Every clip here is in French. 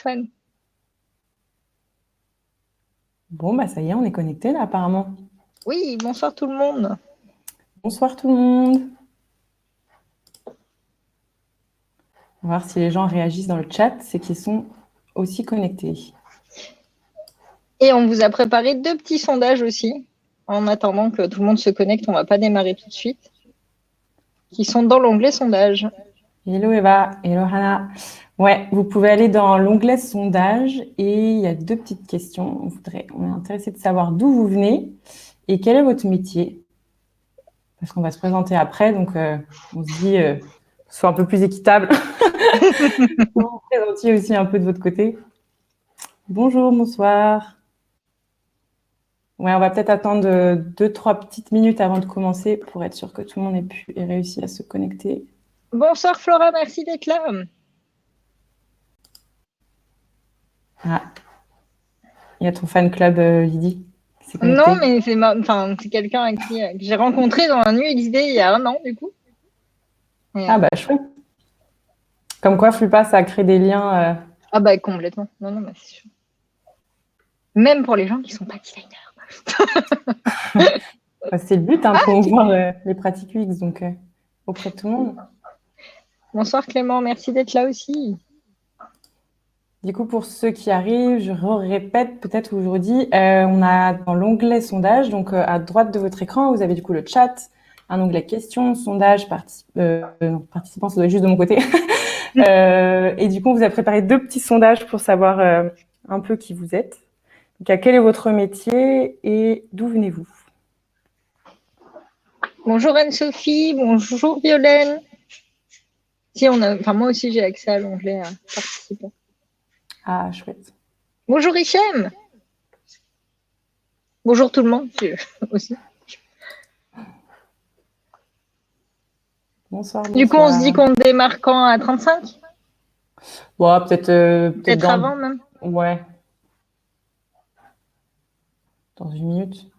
Stéphane. Bon, bah ça y est, on est connecté là apparemment. Oui, bonsoir tout le monde. Bonsoir tout le monde. On va voir si les gens réagissent dans le chat, c'est qu'ils sont aussi connectés. Et on vous a préparé 2 petits sondages aussi. En attendant que tout le monde se connecte, on va pas démarrer tout de suite. Qui sont dans l'onglet sondage. Hello Eva, hello Hannah. Ouais, vous pouvez aller dans l'onglet sondage et il y a 2 petites questions. On est intéressé de savoir d'où vous venez et quel est votre métier. Parce qu'on va se présenter après, donc on se dit soit un peu plus équitable. Vous vous présentiez aussi un peu de votre côté. Bonjour, bonsoir. Ouais, on va peut-être attendre 2-3 petites minutes avant de commencer pour être sûr que tout le monde ait réussi à se connecter. Bonsoir Flora, merci d'être là. Ah, il y a ton fan club, Lydie, qui s'est Non, connecté. mais c'est quelqu'un avec qui que j'ai rencontré dans la nuit d'idées il y a 1 an, du coup. Ah bah chouette. Comme quoi, Flupa, ça crée des liens. Ah bah complètement. Non, mais c'est sûr. Même pour les gens qui sont pas designers. C'est le but, promouvoir les pratiques UX, donc auprès de tout le monde. Bonsoir Clément, merci d'être là aussi. Du coup, pour ceux qui arrivent, je répète peut-être ou je redis, on a dans l'onglet sondage, donc à droite de votre écran, vous avez du coup le chat, un onglet questions, sondage, participants, ça doit être juste de mon côté. Et du coup, on vous a préparé 2 petits sondages pour savoir un peu qui vous êtes. Donc, quel est votre métier et d'où venez-vous? Bonjour Anne-Sophie, bonjour Violaine. Si moi aussi j'ai accès à l'onglet participants. Ah, chouette. Bonjour Hichem. Bonjour tout le monde aussi. Bonsoir, bonsoir. Du coup, on se dit qu'on démarre quand à 35? Bon, peut-être avant même. Ouais. Dans 1 minute.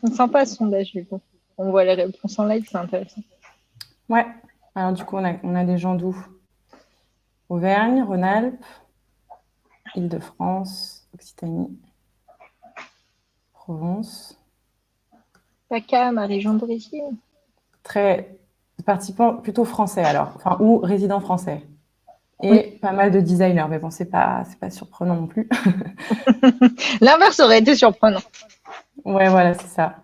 C'est sympa ce sondage du coup. On voit les réponses en live, c'est intéressant. Ouais. Alors du coup, on a des gens d'où? Auvergne, Rhône-Alpes, Île-de-France, Occitanie, Provence. PACA, ma région d'origine. Très participants plutôt français alors, enfin ou résidents français. Et Oui. pas mal de designers, mais bon, c'est pas surprenant non plus. L'inverse aurait été surprenant. Ouais, voilà, c'est ça.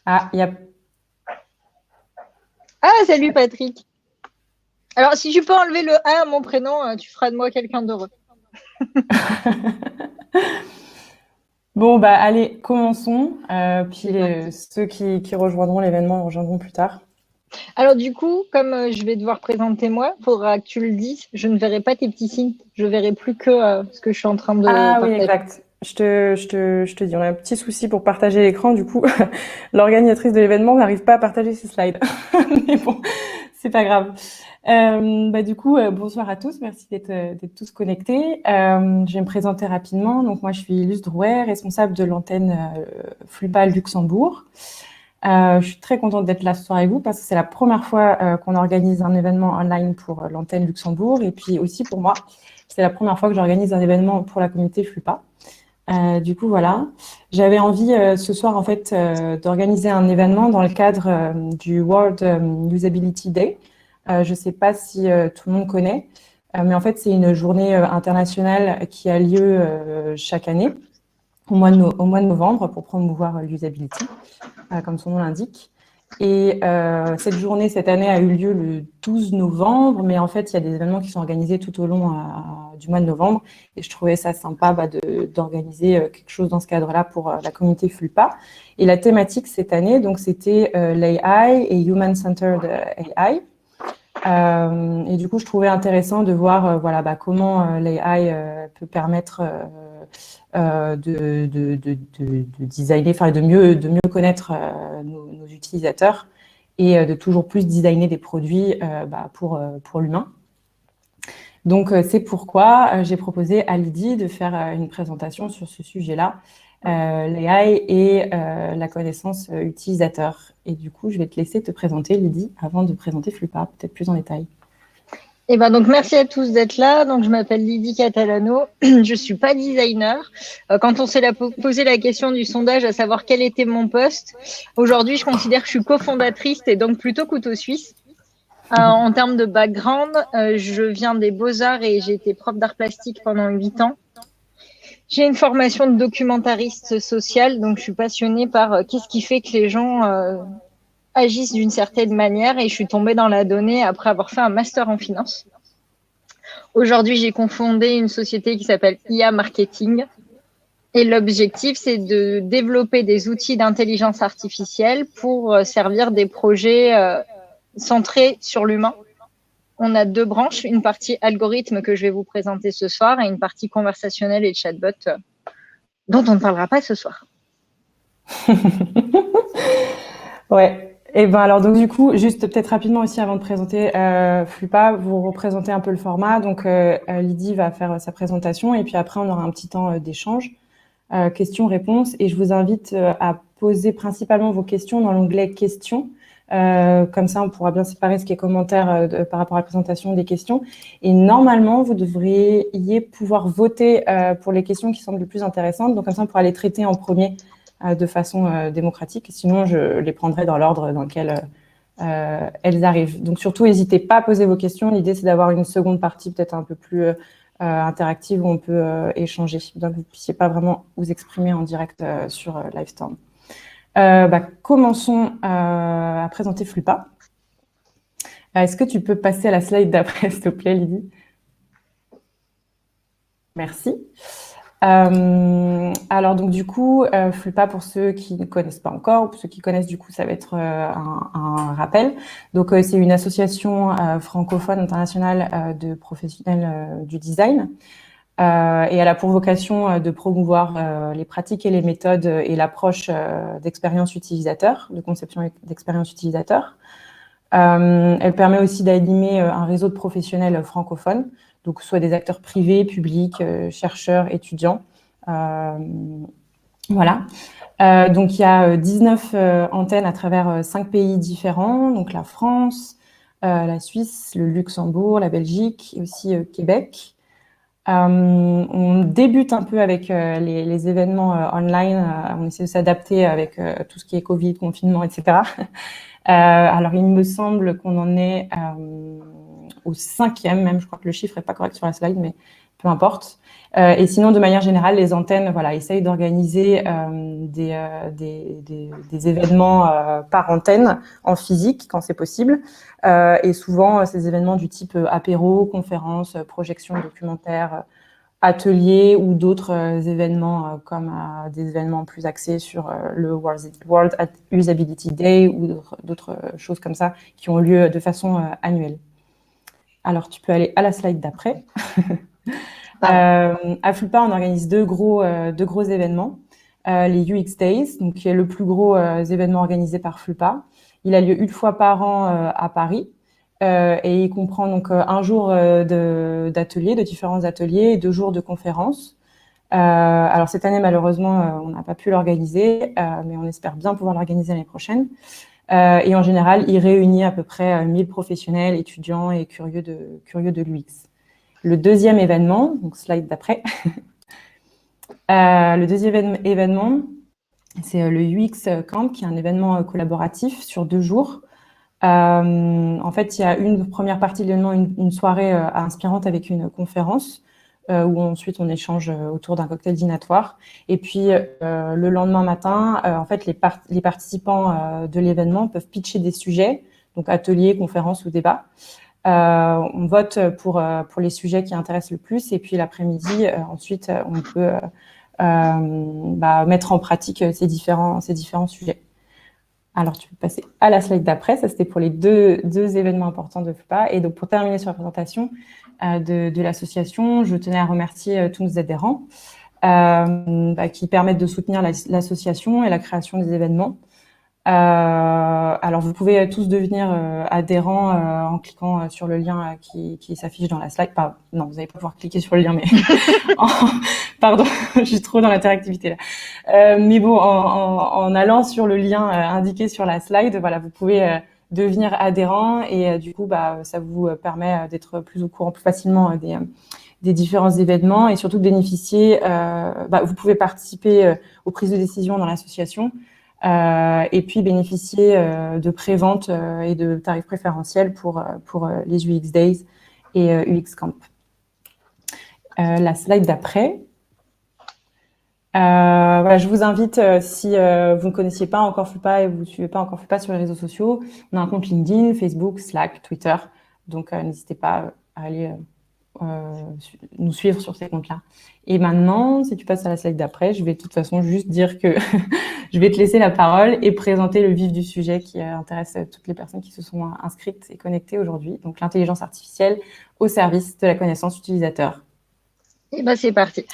Ah, il y a... Ah, salut Patrick. Alors, si tu peux enlever le A à mon prénom, tu feras de moi quelqu'un d'heureux. Bon, bah allez, commençons. Puis ceux qui rejoindront l'événement rejoindront plus tard. Alors du coup, comme je vais devoir présenter moi, il faudra que tu le dises. Je ne verrai pas tes petits signes. Je verrai plus que ce que je suis en train de Ah oui, partager. exact. Je te dis, on a un petit souci pour partager l'écran. Du coup, l'organisatrice de l'événement n'arrive pas à partager ses slides. Mais bon, c'est pas grave. Du coup, bonsoir à tous. Merci d'être tous connectés. Je vais me présenter rapidement. Donc, moi, je suis Luce Drouet, responsable de l'antenne Flupa Luxembourg. Je suis très contente d'être là ce soir avec vous parce que c'est la première fois qu'on organise un événement online pour l'antenne Luxembourg. Et puis aussi pour moi, c'est la première fois que j'organise un événement pour la communauté Flupa. Du coup, voilà. J'avais envie ce soir, en fait, d'organiser un événement dans le cadre du World Usability Day. Je ne sais pas si tout le monde connaît, mais en fait, c'est une journée internationale qui a lieu chaque année au mois de novembre pour promouvoir l'usability, comme son nom l'indique. Et cette journée, cette année, a eu lieu le 12 novembre, mais en fait, il y a des événements qui sont organisés tout au long du mois de novembre. Et je trouvais ça sympa d'organiser quelque chose dans ce cadre-là pour la communauté Fulpa. Et la thématique cette année, donc, c'était l'AI et Human-Centered AI. Et du coup, je trouvais intéressant de voir comment l'AI peut permettre de designer, enfin de mieux connaître nos utilisateurs et de toujours plus designer des produits pour l'humain. Donc, c'est pourquoi j'ai proposé à Lydie de faire une présentation sur ce sujet-là l'AI et la connaissance utilisateur. Et du coup, je vais te laisser te présenter, Lydie, avant de présenter Flupa, peut-être plus en détail. Et ben donc merci à tous d'être là. Donc je m'appelle Lydie Catalano. Je suis pas designer. Quand on s'est posé la question du sondage, à savoir quel était mon poste, aujourd'hui je considère que je suis cofondatrice et donc plutôt couteau suisse. En termes de background, je viens des Beaux-Arts et j'ai été prof d'art plastique pendant 8 ans. J'ai une formation de documentariste social, donc je suis passionnée par qu'est-ce qui fait que les gens agissent d'une certaine manière et je suis tombée dans la donnée après avoir fait un master en finance. Aujourd'hui, j'ai cofondé une société qui s'appelle IA Marketing et l'objectif, c'est de développer des outils d'intelligence artificielle pour servir des projets centrés sur l'humain. On a 2 branches, une partie algorithme que je vais vous présenter ce soir et une partie conversationnelle et chatbot dont on ne parlera pas ce soir. Ouais. Et ben alors donc du coup, juste peut-être rapidement aussi avant de présenter Flupa, vous représentez un peu le format. Donc Lydie va faire sa présentation et puis après on aura un petit temps d'échange, questions-réponses. Et je vous invite à poser principalement vos questions dans l'onglet questions. Comme ça, on pourra bien séparer ce qui est commentaire par rapport à la présentation des questions. Et normalement, vous devriez pouvoir voter pour les questions qui semblent les plus intéressantes. Donc comme ça, on pourra les traiter en premier de façon démocratique. Sinon, je les prendrai dans l'ordre dans lequel elles arrivent. Donc surtout, n'hésitez pas à poser vos questions. L'idée, c'est d'avoir une seconde partie peut-être un peu plus interactive où on peut échanger, bien que vous ne puissiez pas vraiment vous exprimer en direct sur Livestorm. Commençons à présenter Flupa. Est-ce que tu peux passer à la slide d'après, s'il te plaît, Lydie? Merci. Alors donc du coup, Flupa, pour ceux qui ne connaissent pas encore, ou pour ceux qui connaissent, du coup, ça va être un rappel. Donc c'est une association francophone internationale de professionnels du design. Et elle a pour vocation de promouvoir les pratiques et les méthodes et l'approche d'expérience utilisateur, de conception d'expérience utilisateur. Elle permet aussi d'animer un réseau de professionnels francophones, donc soit des acteurs privés, publics, chercheurs, étudiants. Voilà. Donc il y a 19 antennes à travers 5 pays différents, donc la France, la Suisse, le Luxembourg, la Belgique et aussi Québec. On débute un peu avec les événements online. On essaie de s'adapter avec tout ce qui est Covid, confinement, etc. Alors, il me semble qu'on en est au 5e même. Je crois que le chiffre n'est pas correct sur la slide, mais peu importe. Et sinon, de manière générale, les antennes essayent d'organiser des événements par antenne en physique quand c'est possible. Et souvent, ces événements du type apéro, conférences, projections documentaires, ateliers ou d'autres événements comme des événements plus axés sur le World Usability Day ou d'autres choses comme ça qui ont lieu de façon annuelle. Alors, tu peux aller à la slide d'après. À Flupa, on organise deux gros événements. Les UX Days, donc qui est le plus gros événement organisé par Flupa. Il a lieu une fois par an à Paris. Et il comprend donc un jour d'ateliers, de différents ateliers et 2 jours de conférences. Alors cette année, malheureusement, on n'a pas pu l'organiser, mais on espère bien pouvoir l'organiser l'année prochaine. Et en général, il réunit à peu près 1000 professionnels, étudiants et curieux de l'UX. Le deuxième événement, donc slide d'après, le deuxième événement, c'est le UX Camp, qui est un événement collaboratif sur 2 jours. En fait, il y a une première partie de l'événement, une soirée inspirante avec une conférence où ensuite on échange autour d'un cocktail dînatoire. Et puis le lendemain matin, en fait, les participants de l'événement peuvent pitcher des sujets, donc ateliers, conférences ou débats. On vote pour les sujets qui intéressent le plus. Et puis l'après-midi, ensuite, on peut mettre en pratique ces différents sujets. Alors, tu peux passer à la slide d'après. Ça, c'était pour les deux événements importants de Flupa. Et donc, pour terminer sur la présentation de l'association, je tenais à remercier tous nos adhérents qui permettent de soutenir l'association et la création des événements. Alors, vous pouvez tous devenir adhérents en cliquant sur le lien qui s'affiche dans la slide. Non, vous n'allez pas pouvoir cliquer sur le lien, mais pardon, je suis trop dans l'interactivité là. Mais bon, en allant sur le lien indiqué sur la slide, voilà, vous pouvez devenir adhérent et du coup, ça vous permet d'être plus au courant plus facilement des différents événements et surtout de bénéficier. Vous pouvez participer aux prises de décision dans l'association. Et puis bénéficier de pré-vente et de tarifs préférentiels pour les UX Days et UX Camp. La slide d'après. Je vous invite, si vous ne connaissiez pas encore Fluppa et vous ne suivez pas encore Fluppa sur les réseaux sociaux, on a un compte LinkedIn, Facebook, Slack, Twitter. Donc, n'hésitez pas à aller nous suivre sur ces comptes-là. Et maintenant, si tu passes à la slide d'après, je vais de toute façon juste dire que je vais te laisser la parole et présenter le vif du sujet qui intéresse toutes les personnes qui se sont inscrites et connectées aujourd'hui. Donc, l'intelligence artificielle au service de la connaissance utilisateur. Et c'est parti.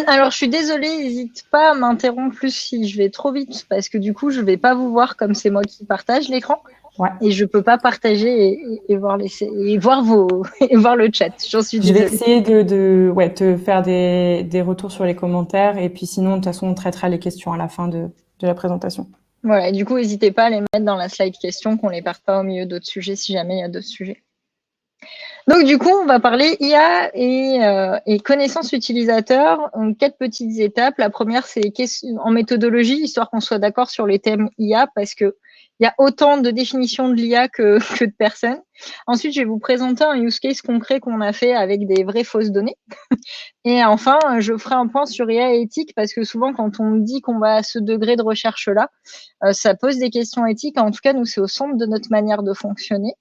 Alors, je suis désolée, n'hésite pas à m'interrompre plus si je vais trop vite, parce que du coup, je ne vais pas vous voir comme c'est moi qui partage l'écran. Ouais. Et je peux pas partager et voir voir le chat. J'en suis désolée. Je vais essayer de te faire des retours sur les commentaires et puis sinon de toute façon on traitera les questions à la fin de la présentation. Voilà, et du coup n'hésitez pas à les mettre dans la slide questions, qu'on les parte pas au milieu d'autres sujets si jamais il y a d'autres sujets. Donc du coup on va parler IA et connaissance utilisateur. Donc, 4 petites étapes. La première c'est en méthodologie, histoire qu'on soit d'accord sur les thèmes IA, parce que il y a autant de définitions de l'IA que de personnes. Ensuite, je vais vous présenter un use case concret qu'on a fait avec des vraies fausses données. Et enfin, je ferai un point sur IA et éthique, parce que souvent, quand on dit qu'on va à ce degré de recherche-là, ça pose des questions éthiques. En tout cas, nous, c'est au centre de notre manière de fonctionner.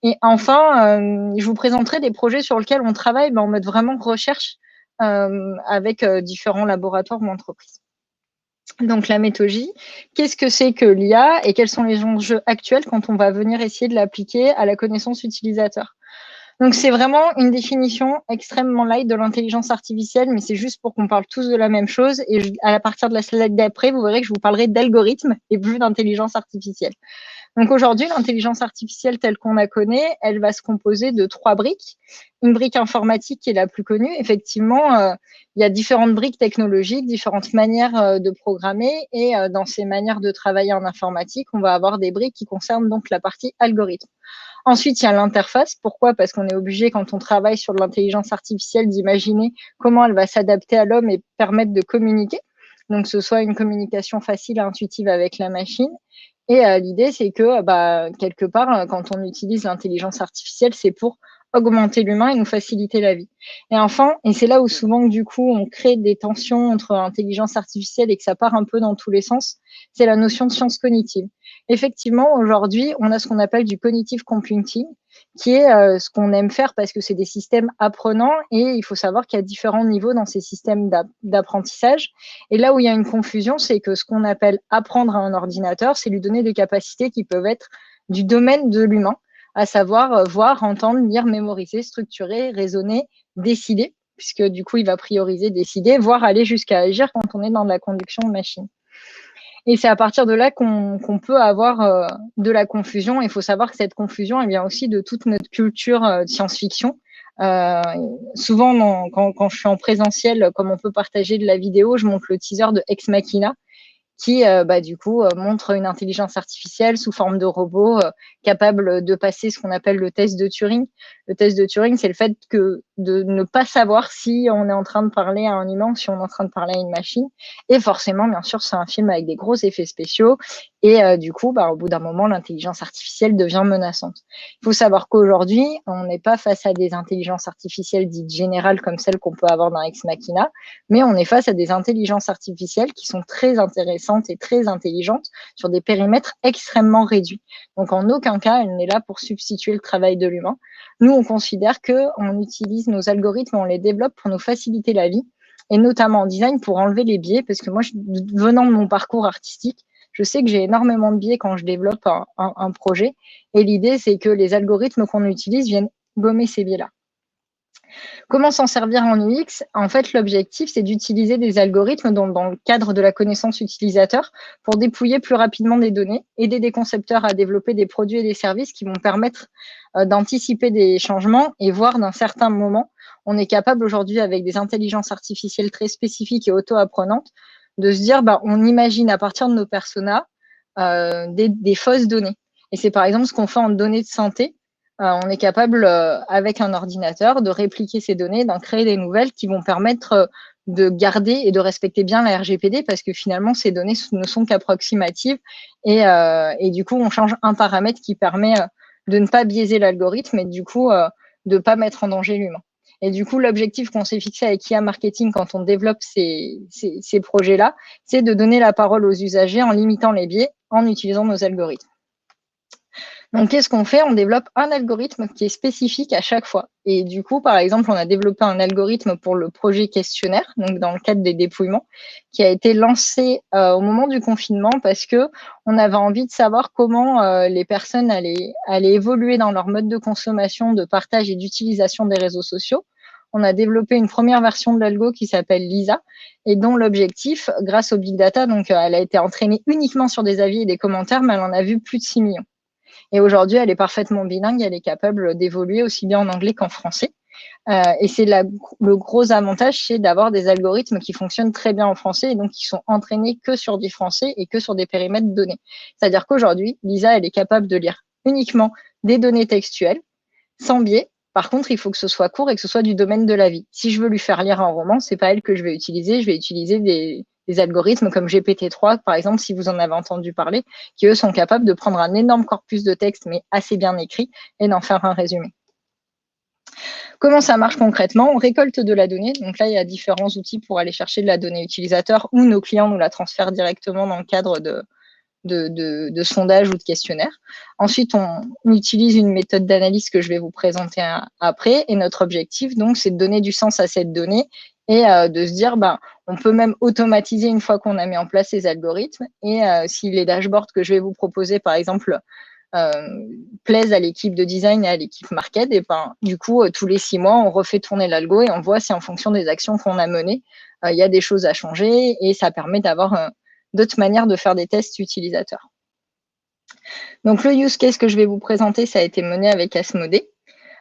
Et enfin, je vous présenterai des projets sur lesquels on travaille en mode vraiment recherche avec différents laboratoires ou entreprises. Donc, la méthodologie, qu'est-ce que c'est que l'IA et quels sont les enjeux actuels quand on va venir essayer de l'appliquer à la connaissance utilisateur? Donc, c'est vraiment une définition extrêmement light de l'intelligence artificielle, mais c'est juste pour qu'on parle tous de la même chose. Et à partir de la slide d'après, vous verrez que je vous parlerai d'algorithmes et plus d'intelligence artificielle. Donc aujourd'hui, l'intelligence artificielle telle qu'on la connaît, elle va se composer de 3 briques. Une brique informatique qui est la plus connue. Effectivement, il y a différentes briques technologiques, différentes manières de programmer. Et dans ces manières de travailler en informatique, on va avoir des briques qui concernent donc la partie algorithme. Ensuite, il y a l'interface. Pourquoi? Parce qu'on est obligé, quand on travaille sur de l'intelligence artificielle, d'imaginer comment elle va s'adapter à l'homme et permettre de communiquer. Donc, que ce soit une communication facile et intuitive avec la machine. Et l'idée, c'est que quelque part, quand on utilise l'intelligence artificielle, c'est pour augmenter l'humain et nous faciliter la vie. Et enfin, et c'est là où souvent, du coup, on crée des tensions entre l'intelligence artificielle et que ça part un peu dans tous les sens, c'est la notion de science cognitive. Effectivement, aujourd'hui, on a ce qu'on appelle du cognitive computing, qui est ce qu'on aime faire parce que c'est des systèmes apprenants et il faut savoir qu'il y a différents niveaux dans ces systèmes d'apprentissage. Et là où il y a une confusion, c'est que ce qu'on appelle apprendre à un ordinateur, c'est lui donner des capacités qui peuvent être du domaine de l'humain, à savoir voir, entendre, lire, mémoriser, structurer, raisonner, décider, puisque du coup, il va prioriser, décider, voire aller jusqu'à agir quand on est dans de la conduction de machine. Et c'est à partir de là qu'on peut avoir de la confusion. Il faut savoir que cette confusion, elle vient aussi de toute notre culture de science-fiction. Souvent, quand je suis en présentiel, comme on peut partager de la vidéo, je montre le teaser de Ex Machina, qui, du coup, montre une intelligence artificielle sous forme de robot capable de passer ce qu'on appelle le test de Turing. Le test de Turing, c'est le fait de ne pas savoir si on est en train de parler à un humain ou si on est en train de parler à une machine. Et forcément, bien sûr, c'est un film avec des gros effets spéciaux. Et du coup, au bout d'un moment, l'intelligence artificielle devient menaçante. Il faut savoir qu'aujourd'hui, on n'est pas face à des intelligences artificielles dites générales comme celles qu'on peut avoir dans Ex Machina, mais on est face à des intelligences artificielles qui sont très intéressantes et très intelligentes sur des périmètres extrêmement réduits. Donc, en aucun cas, elle n'est là pour substituer le travail de l'humain. Nous, on considère qu'on utilise nos algorithmes, on les développe pour nous faciliter la vie, et notamment en design pour enlever les biais, parce que moi, venant de mon parcours artistique, je sais que j'ai énormément de biais quand je développe un projet, et l'idée, c'est que les algorithmes qu'on utilise viennent gommer ces biais-là. Comment s'en servir en UX? En fait, l'objectif, c'est d'utiliser des algorithmes dans le cadre de la connaissance utilisateur pour dépouiller plus rapidement des données, aider des concepteurs à développer des produits et des services qui vont permettre d'anticiper des changements et voir d'un certain moment, on est capable aujourd'hui avec des intelligences artificielles très spécifiques et auto-apprenantes de se dire, bah, on imagine à partir de nos personas des fausses données. Et c'est par exemple ce qu'on fait en données de santé. On est capable, avec un ordinateur, de répliquer ces données, d'en créer des nouvelles qui vont permettre de garder et de respecter bien la RGPD parce que finalement, ces données ne sont qu'approximatives et du coup, on change un paramètre qui permet de ne pas biaiser l'algorithme et du coup, de ne pas mettre en danger l'humain. Et du coup, l'objectif qu'on s'est fixé avec IA Marketing quand on développe ces projets-là, c'est de donner la parole aux usagers en limitant les biais, en utilisant nos algorithmes. Donc, qu'est-ce qu'on fait? On développe un algorithme qui est spécifique à chaque fois. Et du coup, par exemple, on a développé un algorithme pour le projet questionnaire, donc dans le cadre des dépouillements, qui a été lancé au moment du confinement parce que on avait envie de savoir comment les personnes allaient évoluer dans leur mode de consommation, de partage et d'utilisation des réseaux sociaux. On a développé une première version de l'algo qui s'appelle Lisa et dont l'objectif, grâce au big data, donc elle a été entraînée uniquement sur des avis et des commentaires, mais elle en a vu plus de 6 millions. Et aujourd'hui, elle est parfaitement bilingue, elle est capable d'évoluer aussi bien en anglais qu'en français. Et c'est le gros avantage, c'est d'avoir des algorithmes qui fonctionnent très bien en français et donc qui sont entraînés que sur du français et que sur des périmètres donnés. C'est-à-dire qu'aujourd'hui, Lisa, elle est capable de lire uniquement des données textuelles, sans biais. Par contre, il faut que ce soit court et que ce soit du domaine de la vie. Si je veux lui faire lire un roman, c'est pas elle que je vais utiliser des algorithmes comme GPT-3, par exemple, si vous en avez entendu parler, qui eux sont capables de prendre un énorme corpus de texte, mais assez bien écrit, et d'en faire un résumé. Comment ça marche concrètement? On récolte de la donnée. Donc là, il y a différents outils pour aller chercher de la donnée utilisateur ou nos clients nous la transfèrent directement dans le cadre de sondage ou de questionnaire. Ensuite, on utilise une méthode d'analyse que je vais vous présenter après. Et notre objectif, donc, c'est de donner du sens à cette donnée et de se dire, ben, on peut même automatiser une fois qu'on a mis en place ces algorithmes. Et si les dashboards que je vais vous proposer, par exemple, plaisent à l'équipe de design et à l'équipe market, et ben, du coup, tous les 6 mois, on refait tourner l'algo et on voit si en fonction des actions qu'on a menées, il y a des choses à changer et ça permet d'avoir d'autres manières de faire des tests utilisateurs. Donc, le use case que je vais vous présenter, ça a été mené avec Asmodee.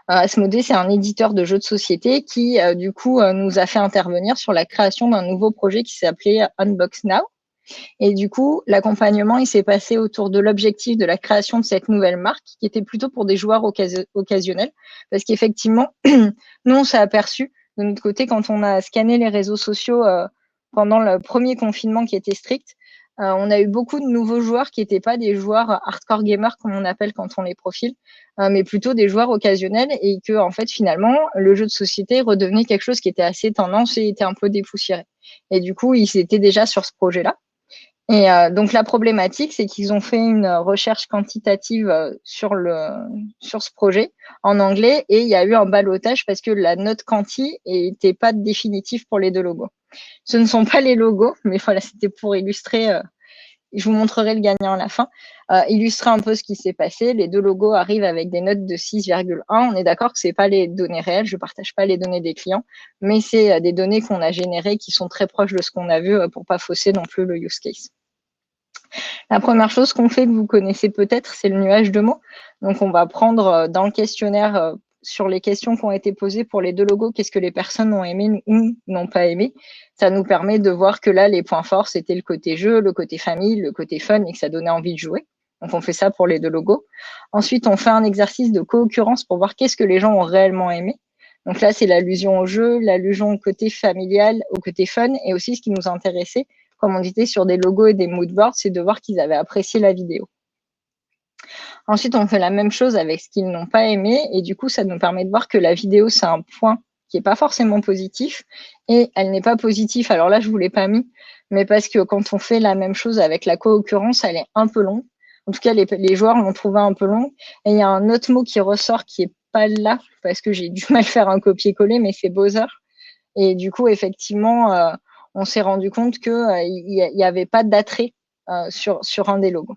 Asmodee, c'est un éditeur de jeux de société qui, du coup, nous a fait intervenir sur la création d'un nouveau projet qui s'appelait Unbox Now. Et du coup, l'accompagnement, il s'est passé autour de l'objectif de la création de cette nouvelle marque, qui était plutôt pour des joueurs occasionnels. Parce qu'effectivement, nous, on s'est aperçu de notre côté, quand on a scanné les réseaux sociaux pendant le premier confinement qui était strict, on a eu beaucoup de nouveaux joueurs qui n'étaient pas des joueurs hardcore gamers, comme on appelle quand on les profile, mais plutôt des joueurs occasionnels et que, en fait, finalement, le jeu de société redevenait quelque chose qui était assez tendance et était un peu dépoussiéré. Et du coup, ils étaient déjà sur ce projet-là. Et donc la problématique, c'est qu'ils ont fait une recherche quantitative sur ce projet en anglais et il y a eu un ballottage parce que la note quanti n'était pas définitive pour les 2 logos. Ce ne sont pas les logos, mais voilà, c'était pour illustrer. Je vous montrerai le gagnant à la fin. Illustrer un peu ce qui s'est passé. Les 2 logos arrivent avec des notes de 6,1. On est d'accord que c'est pas les données réelles. Je partage pas les données des clients, mais c'est des données qu'on a générées qui sont très proches de ce qu'on a vu pour pas fausser non plus le use case. La première chose qu'on fait, que vous connaissez peut-être, c'est le nuage de mots. Donc, on va prendre dans le questionnaire sur les questions qui ont été posées pour les 2 logos, qu'est-ce que les personnes ont aimé ou n'ont pas aimé. Ça nous permet de voir que là, les points forts, c'était le côté jeu, le côté famille, le côté fun et que ça donnait envie de jouer. Donc, on fait ça pour les 2 logos. Ensuite, on fait un exercice de co-occurrence pour voir qu'est-ce que les gens ont réellement aimé. Donc là, c'est l'allusion au jeu, l'allusion au côté familial, au côté fun et aussi ce qui nous intéressait, comme on disait sur des logos et des moodboards, c'est de voir qu'ils avaient apprécié la vidéo. Ensuite, on fait la même chose avec ce qu'ils n'ont pas aimé et du coup, ça nous permet de voir que la vidéo, c'est un point qui n'est pas forcément positif et elle n'est pas positive. Alors là, je ne vous l'ai pas mis, mais parce que quand on fait la même chose avec la co-occurrence, elle est un peu longue. En tout cas, les joueurs l'ont trouvé un peu long. Et il y a un autre mot qui ressort qui n'est pas là parce que j'ai du mal à faire un copier-coller, mais c'est Bowser. Et du coup, effectivement, on s'est rendu compte qu'il n'y avait pas d'attrait sur un des logos.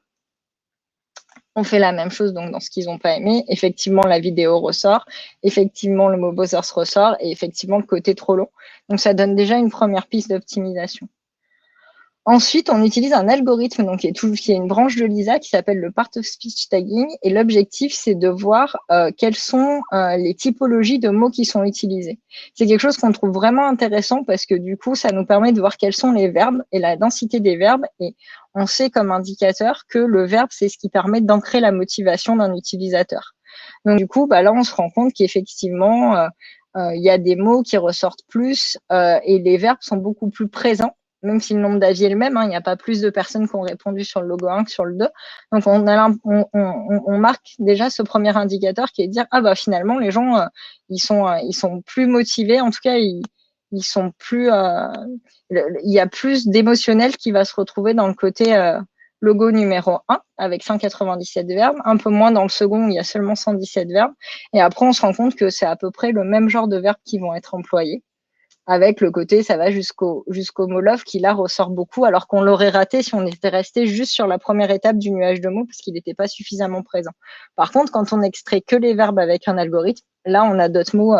On fait la même chose donc dans ce qu'ils n'ont pas aimé. Effectivement, la vidéo ressort. Effectivement, le mot buzzers ressort. Et effectivement, le côté trop long. Donc, ça donne déjà une première piste d'optimisation. Ensuite, on utilise un algorithme donc, qui est une branche de Lisa qui s'appelle le Part of Speech Tagging. Et l'objectif, c'est de voir quelles sont les typologies de mots qui sont utilisés. C'est quelque chose qu'on trouve vraiment intéressant parce que du coup, ça nous permet de voir quels sont les verbes et la densité des verbes. Et on sait comme indicateur que le verbe, c'est ce qui permet d'ancrer la motivation d'un utilisateur. Donc du coup, là, on se rend compte qu'effectivement, il y a des mots qui ressortent plus et les verbes sont beaucoup plus présents. Même si le nombre d'avis est le même, il n'y a pas plus de personnes qui ont répondu sur le logo 1 que sur le 2. Donc, on marque déjà ce premier indicateur qui est de dire, finalement, les gens, ils sont plus motivés. En tout cas, ils sont plus, il y a plus d'émotionnel qui va se retrouver dans le côté logo numéro 1 avec 197 verbes, un peu moins dans le second où il y a seulement 117 verbes. Et après, on se rend compte que c'est à peu près le même genre de verbes qui vont être employés. Avec le côté, ça va jusqu'au mot love qui là ressort beaucoup, alors qu'on l'aurait raté si on était resté juste sur la première étape du nuage de mots parce qu'il n'était pas suffisamment présent. Par contre, quand on extrait que les verbes avec un algorithme, là, on a d'autres mots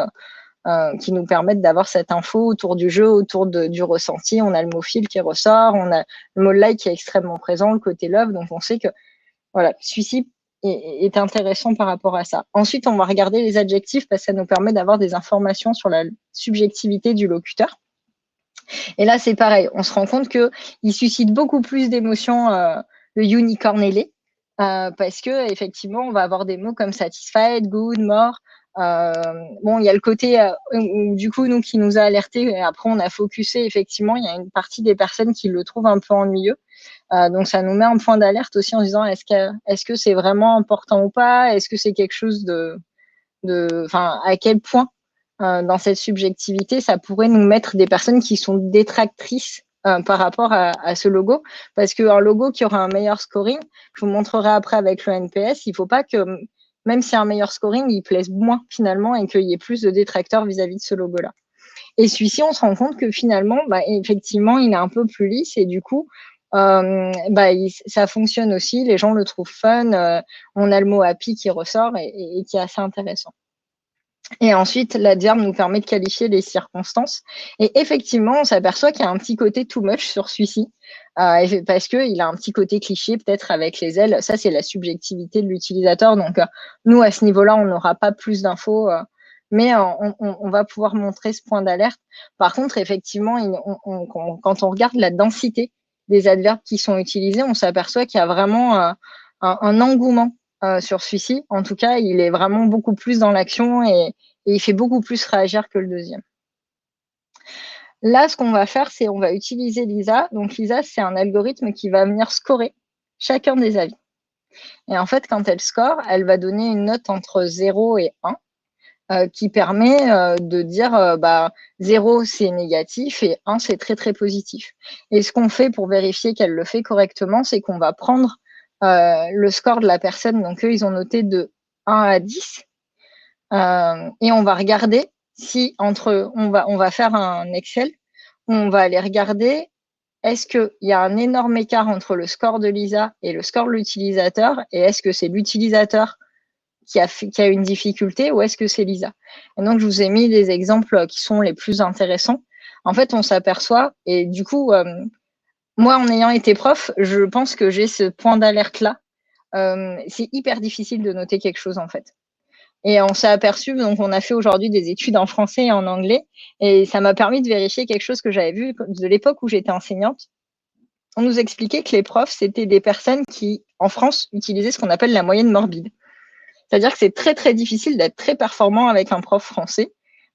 qui nous permettent d'avoir cette info autour du jeu, autour du ressenti. On a le mot feel qui ressort, on a le mot like qui est extrêmement présent, le côté love. Donc, on sait que voilà, celui-ci est intéressant par rapport à ça. Ensuite, on va regarder les adjectifs parce que ça nous permet d'avoir des informations sur la subjectivité du locuteur. Et là, c'est pareil. On se rend compte qu'il suscite beaucoup plus d'émotions, le unicorn ailé, parce que effectivement, on va avoir des mots comme satisfied, good, more. Il y a le côté du coup, nous qui nous a alertés. Et après, on a focusé. Effectivement, il y a une partie des personnes qui le trouvent un peu ennuyeux. Donc, ça nous met un point d'alerte aussi en se disant est-ce que c'est vraiment important ou pas? Est-ce que c'est quelque chose à quel point dans cette subjectivité, ça pourrait nous mettre des personnes qui sont détractrices par rapport à ce logo? Parce qu'un logo qui aura un meilleur scoring, je vous montrerai après avec le NPS, il ne faut pas que, même si un meilleur scoring, il plaise moins finalement et qu'il y ait plus de détracteurs vis-à-vis de ce logo-là. Et celui-ci, on se rend compte que finalement, effectivement, il est un peu plus lisse et du coup, ça fonctionne aussi. Les gens le trouvent fun. On a le mot happy qui ressort et qui est assez intéressant. Et ensuite, l'adverbe nous permet de qualifier les circonstances. Et effectivement, on s'aperçoit qu'il y a un petit côté too much sur celui-ci, parce qu'il a un petit côté cliché, peut-être avec les ailes. Ça, c'est la subjectivité de l'utilisateur. Donc, nous, à ce niveau-là, on n'aura pas plus d'infos, mais on va pouvoir montrer ce point d'alerte. Par contre, effectivement, quand on regarde la densité des adverbes qui sont utilisés, on s'aperçoit qu'il y a vraiment un engouement sur celui-ci. En tout cas, il est vraiment beaucoup plus dans l'action et il fait beaucoup plus réagir que le deuxième. Là, ce qu'on va faire, c'est on va utiliser Lisa. Donc, Lisa, c'est un algorithme qui va venir scorer chacun des avis. Et en fait, quand elle score, elle va donner une note entre 0 et 1 qui permet de dire 0, c'est négatif et 1, c'est très, très positif. Et ce qu'on fait pour vérifier qu'elle le fait correctement, c'est qu'on va prendre le score de la personne. Donc, eux, ils ont noté de 1 à 10. Et on va regarder si on va faire un Excel, on va aller regarder est-ce qu'il y a un énorme écart entre le score de Lisa et le score de l'utilisateur et est-ce que c'est l'utilisateur qui a une difficulté ou est-ce que c'est Lisa? Et donc, je vous ai mis des exemples qui sont les plus intéressants. En fait, on s'aperçoit et du coup, moi, en ayant été prof, je pense que j'ai ce point d'alerte-là. C'est hyper difficile de noter quelque chose, en fait. Et on s'est aperçu, donc on a fait aujourd'hui des études en français et en anglais, et ça m'a permis de vérifier quelque chose que j'avais vu de l'époque où j'étais enseignante. On nous expliquait que les profs, c'était des personnes qui, en France, utilisaient ce qu'on appelle la moyenne morbide. C'est-à-dire que c'est très, très difficile d'être très performant avec un prof français,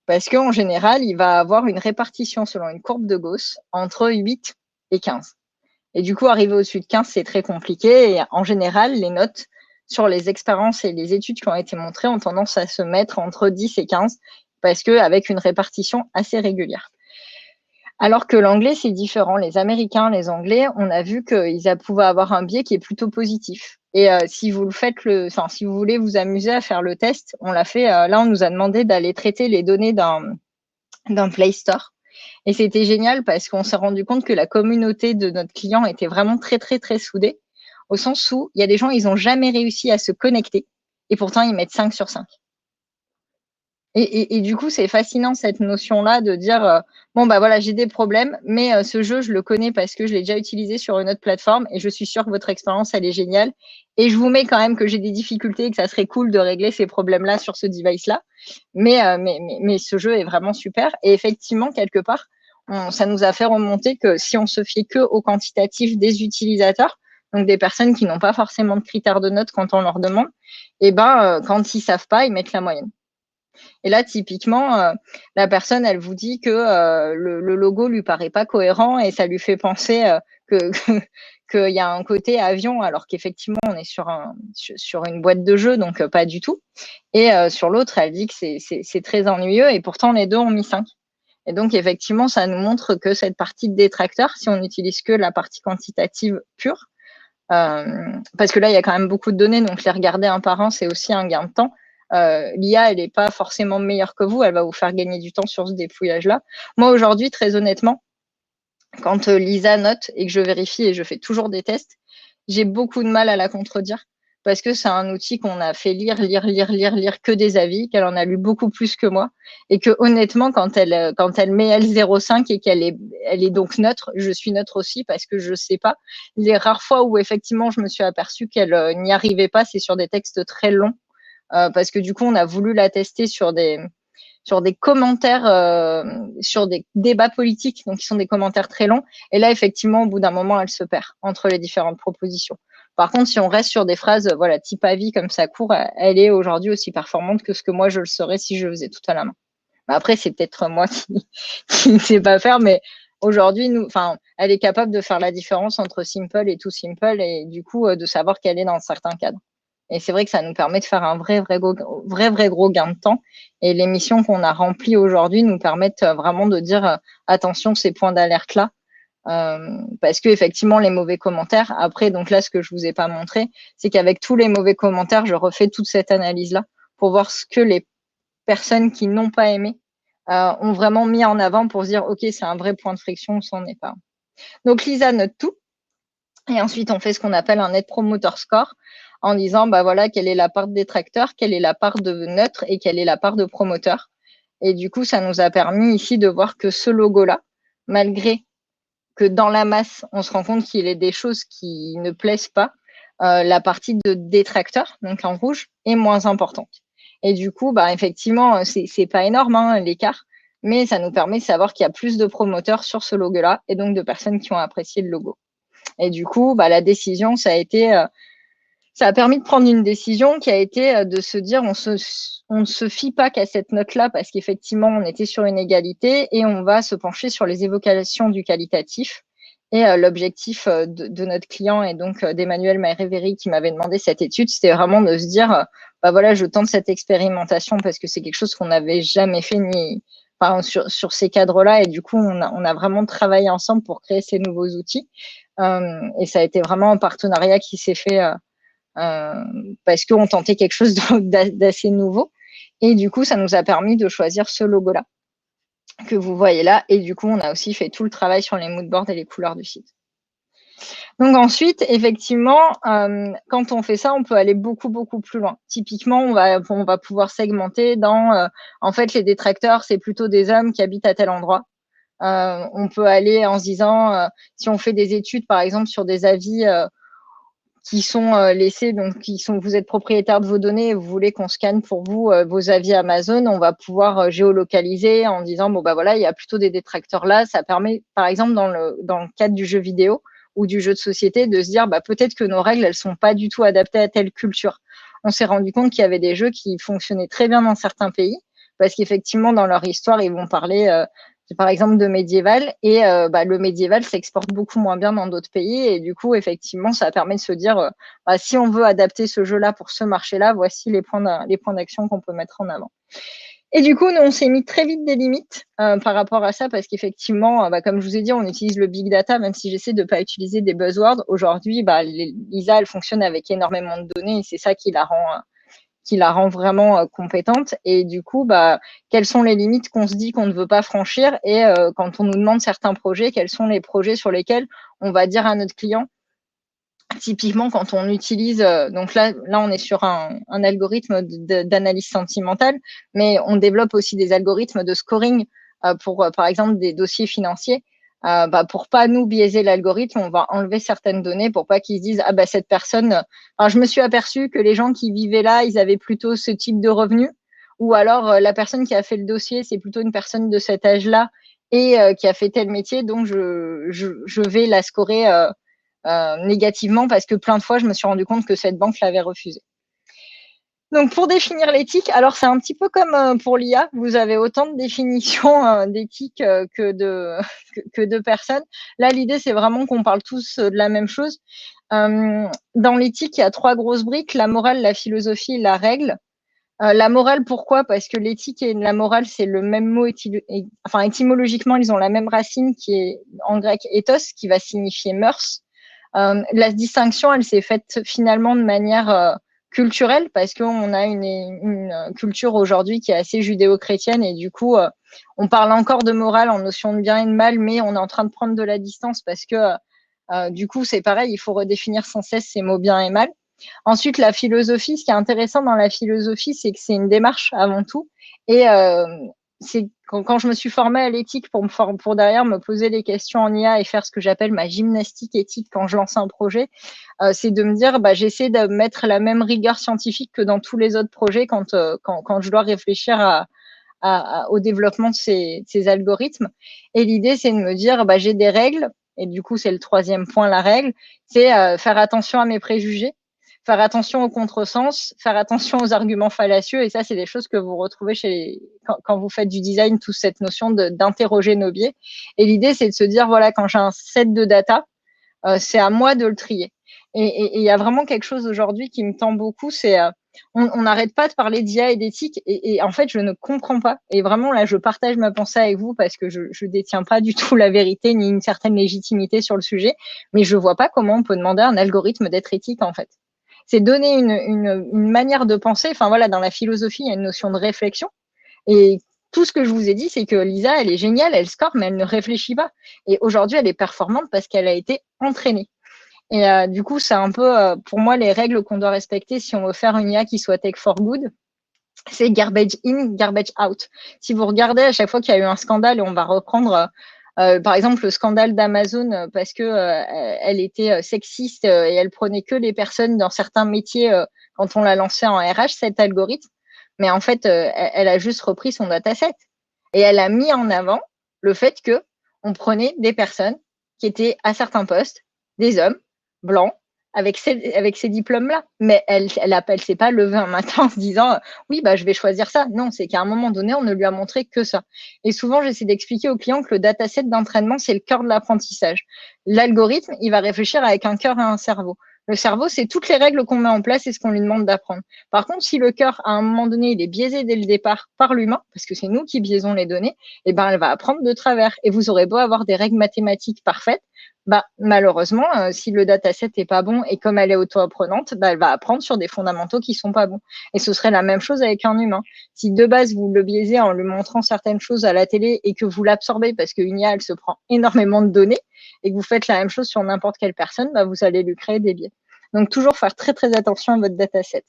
parce qu'en général, il va avoir une répartition selon une courbe de Gauss entre 8 et 15. Et du coup, arriver au-dessus de 15, c'est très compliqué. Et en général, les notes sur les expériences et les études qui ont été montrées ont tendance à se mettre entre 10 et 15 parce qu'avec une répartition assez régulière. Alors que l'anglais, c'est différent. Les Américains, les Anglais, on a vu qu'ils pouvaient avoir un biais qui est plutôt positif. Et si vous si vous voulez vous amuser à faire le test, on l'a fait. Là, on nous a demandé d'aller traiter les données d'un Play Store. Et c'était génial parce qu'on s'est rendu compte que la communauté de notre client était vraiment très, très, très soudée. au sens où il y a des gens, ils n'ont jamais réussi à se connecter et pourtant ils mettent 5 sur 5. Et du coup, c'est fascinant cette notion-là de dire bon, bah voilà, j'ai des problèmes, mais ce jeu, je le connais parce que je l'ai déjà utilisé sur une autre plateforme et je suis sûre que votre expérience, elle est géniale. Et je vous mets quand même que j'ai des difficultés et que ça serait cool de régler ces problèmes-là sur ce device-là. Mais ce jeu est vraiment super. Et effectivement, quelque part, ça nous a fait remonter que si on se fiait que au quantitatif des utilisateurs, donc des personnes qui n'ont pas forcément de critères de notes quand on leur demande, et ben quand ils savent pas, ils mettent la moyenne. Et là, typiquement, la personne, elle vous dit que le logo lui paraît pas cohérent et ça lui fait penser que qu'il y a un côté avion, alors qu'effectivement, on est sur une boîte de jeu, donc pas du tout. Et sur l'autre, elle dit que c'est très ennuyeux et pourtant les deux ont mis 5. Et donc, effectivement, ça nous montre que cette partie de détracteur, si on n'utilise que la partie quantitative pure, parce que là, il y a quand même beaucoup de données, donc les regarder un par un, c'est aussi un gain de temps. L'IA, elle n'est pas forcément meilleure que vous, elle va vous faire gagner du temps sur ce dépouillage-là. Moi, aujourd'hui, très honnêtement, quand Lisa note et que je vérifie et je fais toujours des tests, j'ai beaucoup de mal à la contredire parce que c'est un outil qu'on a fait lire que des avis, qu'elle en a lu beaucoup plus que moi et que honnêtement, quand elle met L05 et qu'elle est donc neutre, je suis neutre aussi parce que je sais pas. Les rares fois où effectivement je me suis aperçue qu'elle n'y arrivait pas, c'est sur des textes très longs parce que du coup, on a voulu la tester sur des commentaires, sur des débats politiques, donc qui sont des commentaires très longs. Et là, effectivement, au bout d'un moment, elle se perd entre les différentes propositions. Par contre, si on reste sur des phrases, voilà, type avis comme ça court, elle est aujourd'hui aussi performante que ce que moi je le serais si je le faisais tout à la main. Après, c'est peut-être moi qui ne sais pas faire, mais aujourd'hui, elle est capable de faire la différence entre simple et too simple et du coup, de savoir qu'elle est dans certains cadres. Et c'est vrai que ça nous permet de faire un vrai gros gain de temps. Et les missions qu'on a remplies aujourd'hui nous permettent vraiment de dire attention, ces points d'alerte-là. Parce que effectivement, les mauvais commentaires, après, donc là, ce que je vous ai pas montré, c'est qu'avec tous les mauvais commentaires, je refais toute cette analyse-là pour voir ce que les personnes qui n'ont pas aimé ont vraiment mis en avant pour se dire, OK, c'est un vrai point de friction, c'en est pas. Donc, Lisa note tout. Et ensuite, on fait ce qu'on appelle un Net Promoter Score en disant, bah voilà, quelle est la part de détracteur, quelle est la part de neutre et quelle est la part de promoteur. Et du coup, ça nous a permis ici de voir que ce logo-là, malgré que dans la masse, on se rend compte qu'il y a des choses qui ne plaisent pas, la partie de détracteur, donc en rouge, est moins importante. Et du coup, bah, effectivement, c'est pas énorme hein, l'écart, mais ça nous permet de savoir qu'il y a plus de promoteurs sur ce logo-là et donc de personnes qui ont apprécié le logo. Et du coup, bah, la décision, ça a permis de prendre une décision qui a été de se dire on ne se fie pas qu'à cette note-là parce qu'effectivement, on était sur une égalité et on va se pencher sur les évocations du qualitatif. Et l'objectif de notre client et donc d'Emmanuel Marévéry qui m'avait demandé cette étude, c'était vraiment de se dire bah voilà, je tente cette expérimentation parce que c'est quelque chose qu'on n'avait jamais fait sur ces cadres-là. Et du coup, on a vraiment travaillé ensemble pour créer ces nouveaux outils. Et ça a été vraiment un partenariat qui s'est fait parce qu'on tentait quelque chose d'assez nouveau. Et du coup, ça nous a permis de choisir ce logo-là que vous voyez là. Et du coup, on a aussi fait tout le travail sur les moodboards et les couleurs du site. Donc ensuite, effectivement, quand on fait ça, on peut aller beaucoup plus loin. Typiquement, on va pouvoir segmenter dans, en fait, les détracteurs, c'est plutôt des hommes qui habitent à tel endroit. On peut aller en se disant, si on fait des études, par exemple, sur des avis qui sont laissés, donc vous êtes propriétaire de vos données et vous voulez qu'on scanne pour vous vos avis Amazon, on va pouvoir géolocaliser en disant bon bah voilà, il y a plutôt des détracteurs là. Ça permet, par exemple, dans le cadre du jeu vidéo ou du jeu de société, de se dire bah peut-être que nos règles elles sont pas du tout adaptées à telle culture. On s'est rendu compte qu'il y avait des jeux qui fonctionnaient très bien dans certains pays parce qu'effectivement dans leur histoire ils vont parler par exemple de médiéval et le médiéval s'exporte beaucoup moins bien dans d'autres pays et du coup effectivement ça permet de se dire si on veut adapter ce jeu-là pour ce marché-là, voici les points d'action qu'on peut mettre en avant. Et du coup, nous, on s'est mis très vite des limites par rapport à ça parce qu'effectivement, comme je vous ai dit, on utilise le big data, même si j'essaie de ne pas utiliser des buzzwords. Aujourd'hui, Lisa, elle fonctionne avec énormément de données et c'est ça qui la rend vraiment compétente. Et du coup, quelles sont les limites qu'on se dit qu'on ne veut pas franchir et quand on nous demande certains projets, quels sont les projets sur lesquels on va dire à notre client typiquement, quand on utilise, donc là, on est sur un algorithme d'analyse sentimentale, mais on développe aussi des algorithmes de scoring pour, par exemple, des dossiers financiers. Pour pas nous biaiser l'algorithme, on va enlever certaines données pour pas qu'ils se disent cette personne. Je me suis aperçu que les gens qui vivaient là, ils avaient plutôt ce type de revenus, ou alors la personne qui a fait le dossier, c'est plutôt une personne de cet âge-là et qui a fait tel métier, donc je vais la scorer négativement parce que plein de fois, je me suis rendu compte que cette banque l'avait refusé. Donc, pour définir l'éthique, alors c'est un petit peu comme pour l'IA, vous avez autant de définitions d'éthique que de personnes. Là, l'idée, c'est vraiment qu'on parle tous de la même chose. Dans l'éthique, il y a 3 grosses briques, la morale, la philosophie et la règle. La morale, pourquoi? Parce que l'éthique et la morale, c'est le même mot, étymologiquement, ils ont la même racine qui est en grec ethos, qui va signifier mœurs. La distinction, elle s'est faite finalement de manière culturelle parce qu'on a une culture aujourd'hui qui est assez judéo-chrétienne et du coup, on parle encore de morale en notion de bien et de mal, mais on est en train de prendre de la distance parce que du coup, c'est pareil, il faut redéfinir sans cesse ces mots bien et mal. Ensuite, la philosophie, ce qui est intéressant dans la philosophie, c'est que c'est une démarche avant tout et c'est quand je me suis formée à l'éthique pour derrière me poser les questions en IA et faire ce que j'appelle ma gymnastique éthique quand je lance un projet, c'est de me dire j'essaie de mettre la même rigueur scientifique que dans tous les autres projets quand je dois réfléchir au développement de ces algorithmes. Et l'idée, c'est de me dire j'ai des règles, et du coup, c'est le 3e point, la règle, c'est faire attention à mes préjugés, faire attention au contresens, faire attention aux arguments fallacieux. Et ça, c'est des choses que vous retrouvez quand vous faites du design, toute cette notion d'interroger nos biais. Et l'idée, c'est de se dire, voilà, quand j'ai un set de data, c'est à moi de le trier. Et il y a vraiment quelque chose aujourd'hui qui me tend beaucoup, c'est on n'arrête pas de parler d'IA et d'éthique et en fait, je ne comprends pas. Et vraiment, là, je partage ma pensée avec vous parce que je détiens pas du tout la vérité ni une certaine légitimité sur le sujet, mais je vois pas comment on peut demander à un algorithme d'être éthique, en fait. C'est donner une manière de penser. Enfin, voilà, dans la philosophie, il y a une notion de réflexion. Et tout ce que je vous ai dit, c'est que Lisa, elle est géniale, elle score, mais elle ne réfléchit pas. Et aujourd'hui, elle est performante parce qu'elle a été entraînée. Et du coup, c'est un peu, pour moi, les règles qu'on doit respecter si on veut faire une IA qui soit tech for good. C'est garbage in, garbage out. Si vous regardez à chaque fois qu'il y a eu un scandale, et on va reprendre par exemple le scandale d'Amazon parce que elle était sexiste et elle prenait que les personnes dans certains métiers quand on l'a lancé en RH, cet algorithme. Mais en fait, elle a juste repris son dataset et elle a mis en avant le fait que on prenait des personnes qui étaient à certains postes, des hommes blancs avec ces diplômes-là. Mais elle s'est pas levée un matin en se disant oui, je vais choisir ça. Non, c'est qu'à un moment donné, on ne lui a montré que ça. Et souvent, j'essaie d'expliquer aux clients que le dataset d'entraînement, c'est le cœur de l'apprentissage. L'algorithme, il va réfléchir avec un cœur et un cerveau. Le cerveau, c'est toutes les règles qu'on met en place et ce qu'on lui demande d'apprendre. Par contre, si le cœur, à un moment donné, il est biaisé dès le départ par l'humain, parce que c'est nous qui biaisons les données, elle va apprendre de travers. Et vous aurez beau avoir des règles mathématiques parfaites, malheureusement, si le dataset est pas bon et comme elle est auto-apprenante, elle va apprendre sur des fondamentaux qui sont pas bons. Et ce serait la même chose avec un humain. Si de base, vous le biaisez en lui montrant certaines choses à la télé et que vous l'absorbez parce qu'une IA, elle se prend énormément de données et que vous faites la même chose sur n'importe quelle personne, vous allez lui créer des biais. Donc, toujours faire très, très attention à votre dataset.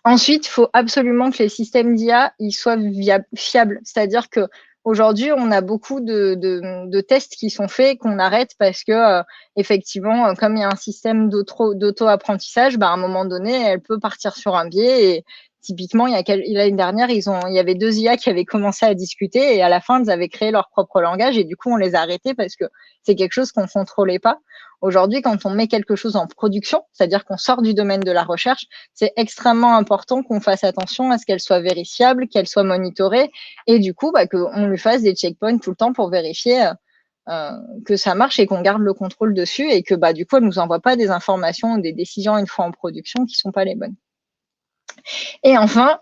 Ensuite, il faut absolument que les systèmes d'IA soient fiables. C'est-à-dire que aujourd'hui, on a beaucoup de tests qui sont faits qu'on arrête parce que, effectivement, comme il y a un système d'auto-apprentissage, à un moment donné, elle peut partir sur un biais. Et typiquement, l'année dernière, il y avait 2 IA qui avaient commencé à discuter et à la fin, ils avaient créé leur propre langage et du coup, on les a arrêtés parce que c'est quelque chose qu'on ne contrôlait pas. Aujourd'hui, quand on met quelque chose en production, c'est-à-dire qu'on sort du domaine de la recherche, c'est extrêmement important qu'on fasse attention à ce qu'elle soit vérifiable, qu'elle soit monitorée et du coup, qu'on lui fasse des checkpoints tout le temps pour vérifier que ça marche et qu'on garde le contrôle dessus et que du coup, elle nous envoie pas des informations ou des décisions une fois en production qui sont pas les bonnes. Et enfin,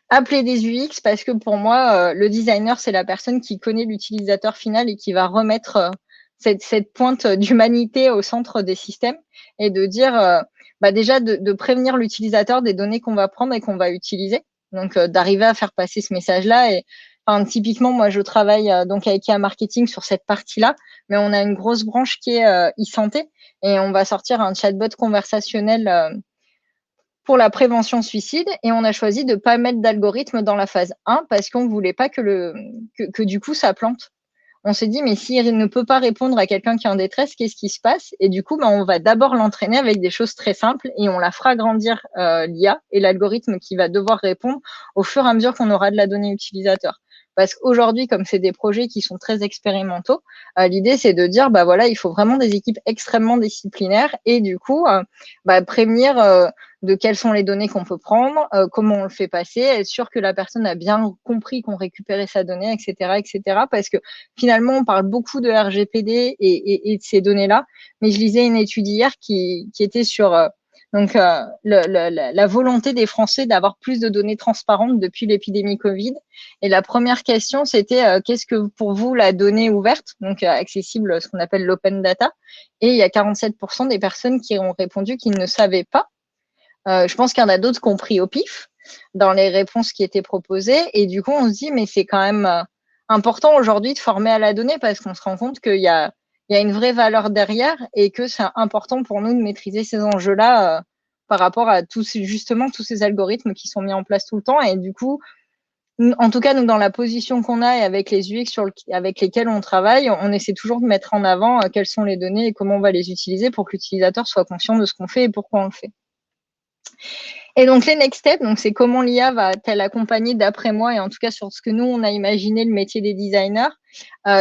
appeler des UX parce que pour moi, le designer, c'est la personne qui connaît l'utilisateur final et qui va remettre cette pointe d'humanité au centre des systèmes et de dire déjà de prévenir l'utilisateur des données qu'on va prendre et qu'on va utiliser. Donc, d'arriver à faire passer ce message-là. Et typiquement, moi, je travaille donc avec IA Marketing sur cette partie-là, mais on a une grosse branche qui est e-santé. et on va sortir un chatbot conversationnel pour la prévention suicide, et on a choisi de pas mettre d'algorithme dans la phase 1 parce qu'on voulait pas que du coup ça plante. On s'est dit, mais s'il ne peut pas répondre à quelqu'un qui est en détresse, qu'est-ce qui se passe? Et du coup, on va d'abord l'entraîner avec des choses très simples et on la fera grandir, l'IA et l'algorithme qui va devoir répondre au fur et à mesure qu'on aura de la donnée utilisateur. Parce qu'aujourd'hui, comme c'est des projets qui sont très expérimentaux, l'idée c'est de dire, bah voilà, il faut vraiment des équipes extrêmement disciplinaires et du coup, prévenir de quelles sont les données qu'on peut prendre, comment on le fait passer, être sûr que la personne a bien compris qu'on récupérait sa donnée, etc., etc. Parce que finalement, on parle beaucoup de RGPD et de ces données-là, mais je lisais une étude hier qui était sur la volonté des Français d'avoir plus de données transparentes depuis l'épidémie Covid. Et la première question, c'était qu'est-ce que pour vous la donnée ouverte, donc accessible, ce qu'on appelle l'open data. Et il y a 47% des personnes qui ont répondu qu'ils ne savaient pas. Je pense qu'il y en a d'autres qui ont pris au pif dans les réponses qui étaient proposées. Et du coup, on se dit, mais c'est quand même important aujourd'hui de former à la donnée parce qu'on se rend compte qu'il y a une vraie valeur derrière et que c'est important pour nous de maîtriser ces enjeux-là par rapport à tous ces algorithmes qui sont mis en place tout le temps. Et du coup, en tout cas, nous, dans la position qu'on a et avec les UX avec lesquels on travaille, on essaie toujours de mettre en avant quelles sont les données et comment on va les utiliser pour que l'utilisateur soit conscient de ce qu'on fait et pourquoi on le fait. Et donc, les next steps, donc c'est comment l'IA va-t-elle accompagner, d'après moi, et en tout cas sur ce que nous, on a imaginé le métier des designers.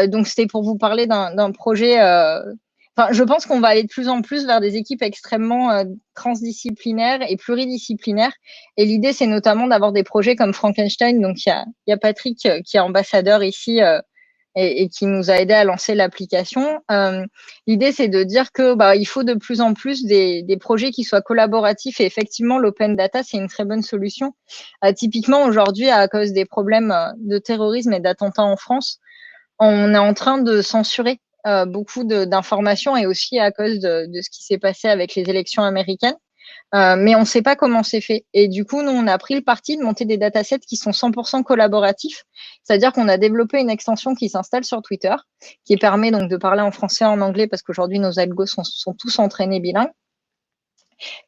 Donc, c'était pour vous parler d'un projet. Je pense qu'on va aller de plus en plus vers des équipes extrêmement transdisciplinaires et pluridisciplinaires. Et l'idée, c'est notamment d'avoir des projets comme Frankenstein. Donc, il y a Patrick qui est ambassadeur ici et qui nous a aidé à lancer l'application. L'idée, c'est de dire que il faut de plus en plus des projets qui soient collaboratifs et effectivement, l'open data, c'est une très bonne solution. Typiquement, aujourd'hui, à cause des problèmes de terrorisme et d'attentats en France, on est en train de censurer beaucoup d'informations et aussi à cause de ce qui s'est passé avec les élections américaines. Mais on ne sait pas comment c'est fait. Et du coup, nous, on a pris le parti de monter des datasets qui sont 100% collaboratifs. C'est-à-dire qu'on a développé une extension qui s'installe sur Twitter, qui permet donc de parler en français et en anglais parce qu'aujourd'hui, nos algos sont tous entraînés bilingues.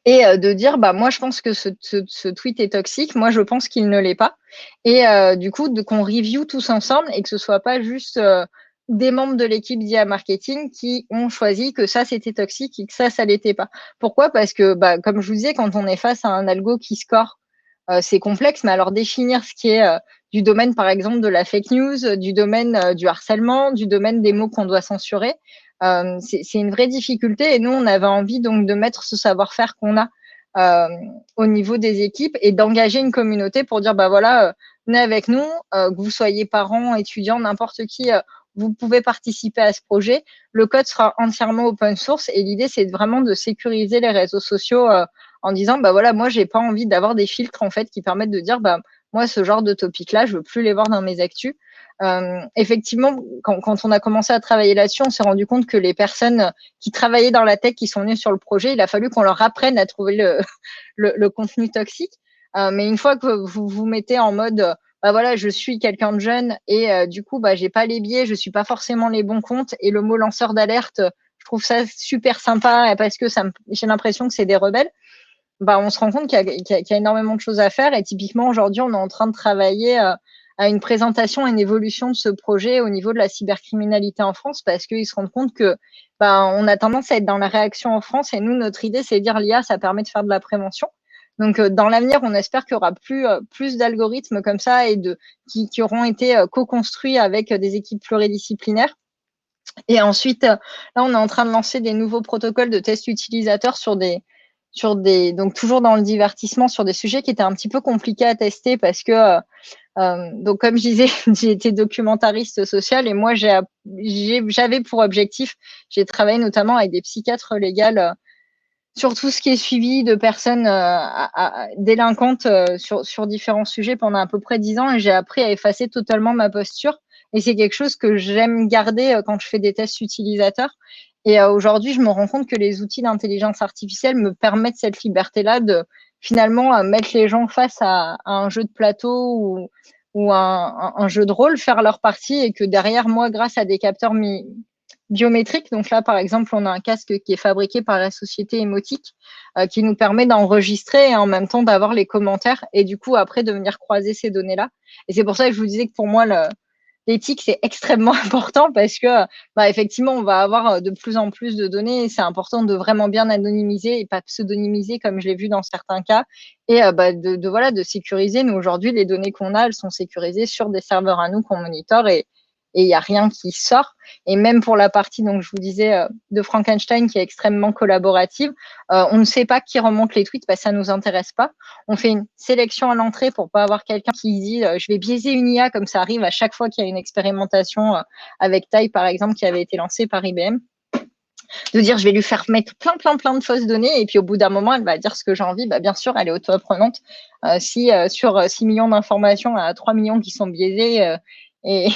Et de dire, moi, je pense que ce tweet est toxique. Moi, je pense qu'il ne l'est pas. Et du coup, qu'on review tous ensemble et que ce soit pas juste des membres de l'équipe d'IA Marketing qui ont choisi que ça, c'était toxique et que ça l'était pas. Pourquoi? Parce que, comme je vous disais, quand on est face à un algo qui score, c'est complexe, mais alors définir ce qui est du domaine, par exemple, de la fake news, du domaine du harcèlement, du domaine des mots qu'on doit censurer, c'est une vraie difficulté. Et nous, on avait envie donc de mettre ce savoir-faire qu'on a au niveau des équipes et d'engager une communauté pour dire, voilà, venez avec nous, que vous soyez parents, étudiants, n'importe qui, vous pouvez participer à ce projet. Le code sera entièrement open source et l'idée, c'est vraiment de sécuriser les réseaux sociaux en disant, voilà, moi, j'ai pas envie d'avoir des filtres, en fait, qui permettent de dire, moi, ce genre de topic-là, je veux plus les voir dans mes actus. Effectivement, quand on a commencé à travailler là-dessus, on s'est rendu compte que les personnes qui travaillaient dans la tech, qui sont venues sur le projet, il a fallu qu'on leur apprenne à trouver le contenu toxique. Mais une fois que vous vous mettez en mode, voilà, je suis quelqu'un de jeune et du coup, j'ai pas les biais, je suis pas forcément les bons comptes et le mot lanceur d'alerte, je trouve ça super sympa parce que j'ai l'impression que c'est des rebelles. On se rend compte qu'il y a énormément de choses à faire et typiquement aujourd'hui, on est en train de travailler à une présentation et une évolution de ce projet au niveau de la cybercriminalité en France parce qu'ils se rendent compte que on a tendance à être dans la réaction en France et nous, notre idée, c'est de dire l'IA, ça permet de faire de la prévention. Donc, dans l'avenir, on espère qu'il y aura plus d'algorithmes comme ça et qui auront été co-construits avec des équipes pluridisciplinaires. Et ensuite, là, on est en train de lancer des nouveaux protocoles de tests utilisateurs donc toujours dans le divertissement, sur des sujets qui étaient un petit peu compliqués à tester parce que, donc comme je disais, j'ai été documentariste social et moi, j'avais pour objectif, j'ai travaillé notamment avec des psychiatres légales sur tout ce qui est suivi de personnes délinquantes sur différents sujets pendant à peu près 10 ans et j'ai appris à effacer totalement ma posture. Et c'est quelque chose que j'aime garder quand je fais des tests utilisateurs. Et aujourd'hui, je me rends compte que les outils d'intelligence artificielle me permettent cette liberté-là de finalement mettre les gens face à un jeu de plateau ou un jeu de rôle, faire leur partie et que derrière moi, grâce à des capteurs biométriques. Donc là, par exemple, on a un casque qui est fabriqué par la société Emotic qui nous permet d'enregistrer et en même temps d'avoir les commentaires et du coup, après, de venir croiser ces données-là. Et c'est pour ça que je vous disais que pour moi, l'éthique, c'est extrêmement important parce que, effectivement, on va avoir de plus en plus de données et c'est important de vraiment bien anonymiser et pas pseudonymiser comme je l'ai vu dans certains cas et de sécuriser. Nous, aujourd'hui, les données qu'on a, elles sont sécurisées sur des serveurs à nous qu'on monitore et il n'y a rien qui sort. Et même pour la partie, donc, je vous disais, de Frankenstein qui est extrêmement collaborative, on ne sait pas qui remonte les tweets parce que ça ne nous intéresse pas. On fait une sélection à l'entrée pour pas avoir quelqu'un qui dit je vais biaiser une IA comme ça arrive à chaque fois qu'il y a une expérimentation avec Tai par exemple qui avait été lancée par IBM, de dire je vais lui faire mettre plein de fausses données et puis au bout d'un moment elle va dire ce que j'ai envie. Bien sûr elle est auto-apprenante. Si sur 6 millions d'informations à 3 millions qui sont biaisées et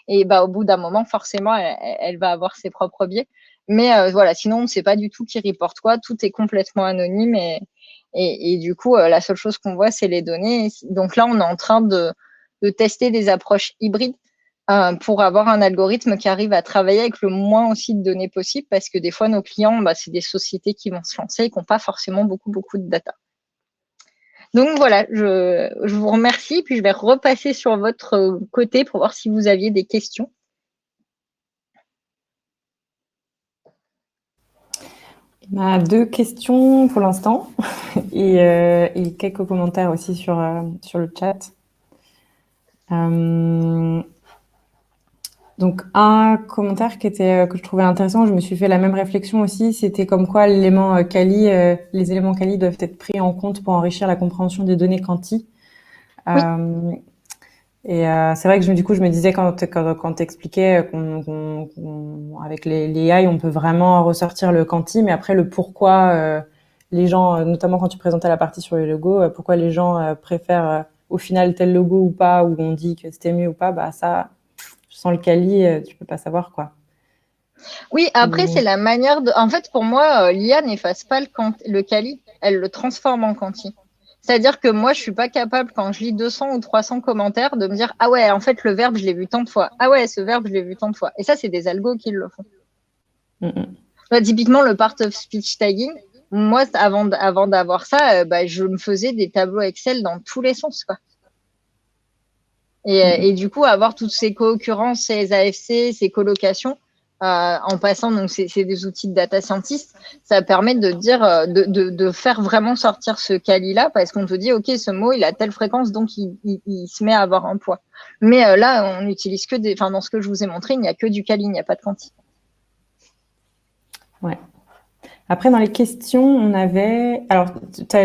au bout d'un moment forcément elle va avoir ses propres biais. Mais voilà, sinon on ne sait pas du tout qui reporte quoi, tout est complètement anonyme et du coup, la seule chose qu'on voit, c'est les données. Donc là, on est en train de tester des approches hybrides pour avoir un algorithme qui arrive à travailler avec le moins aussi de données possible, parce que des fois, nos clients, c'est des sociétés qui vont se lancer et qui n'ont pas forcément beaucoup de data. Donc voilà, je vous remercie, puis je vais repasser sur votre côté pour voir si vous aviez des questions. On a 2 questions pour l'instant et quelques commentaires aussi sur le chat. Donc un commentaire que je trouvais intéressant, je me suis fait la même réflexion aussi, c'était comme quoi l'élément Kali, les éléments Kali doivent être pris en compte pour enrichir la compréhension des données quanti. Oui. Et c'est vrai que du coup je me disais quand t'expliquais avec les AI on peut vraiment ressortir le quanti, mais après le pourquoi les gens, notamment quand tu présentais la partie sur les logos, pourquoi les gens préfèrent au final tel logo ou pas, ou on dit que c'était mieux ou pas, ça sans le Kali tu peux pas savoir quoi. Oui, après c'est la manière de. En fait pour moi l'IA n'efface pas le Kali, elle le transforme en quanti. C'est-à-dire que moi, je suis pas capable, quand je lis 200 ou 300 commentaires, de me dire ah ouais, en fait, le verbe, je l'ai vu tant de fois. Ah ouais, ce verbe, je l'ai vu tant de fois. Et ça, c'est des algos qui le font. Typiquement, le part of speech tagging, moi, avant d'avoir ça, je me faisais des tableaux Excel dans tous les sens, quoi. Et du coup, avoir toutes ces co-occurrences, ces AFC, ces colocations, en passant, donc c'est des outils de data scientist, ça permet de dire, de faire vraiment sortir ce Kali-là, parce qu'on te dit, ok, ce mot, il a telle fréquence, donc il se met à avoir un poids. Mais là, on n'utilise que dans ce que je vous ai montré, il n'y a que du Kali, il n'y a pas de quanti. Ouais. Après, dans les questions, on avait. Alors,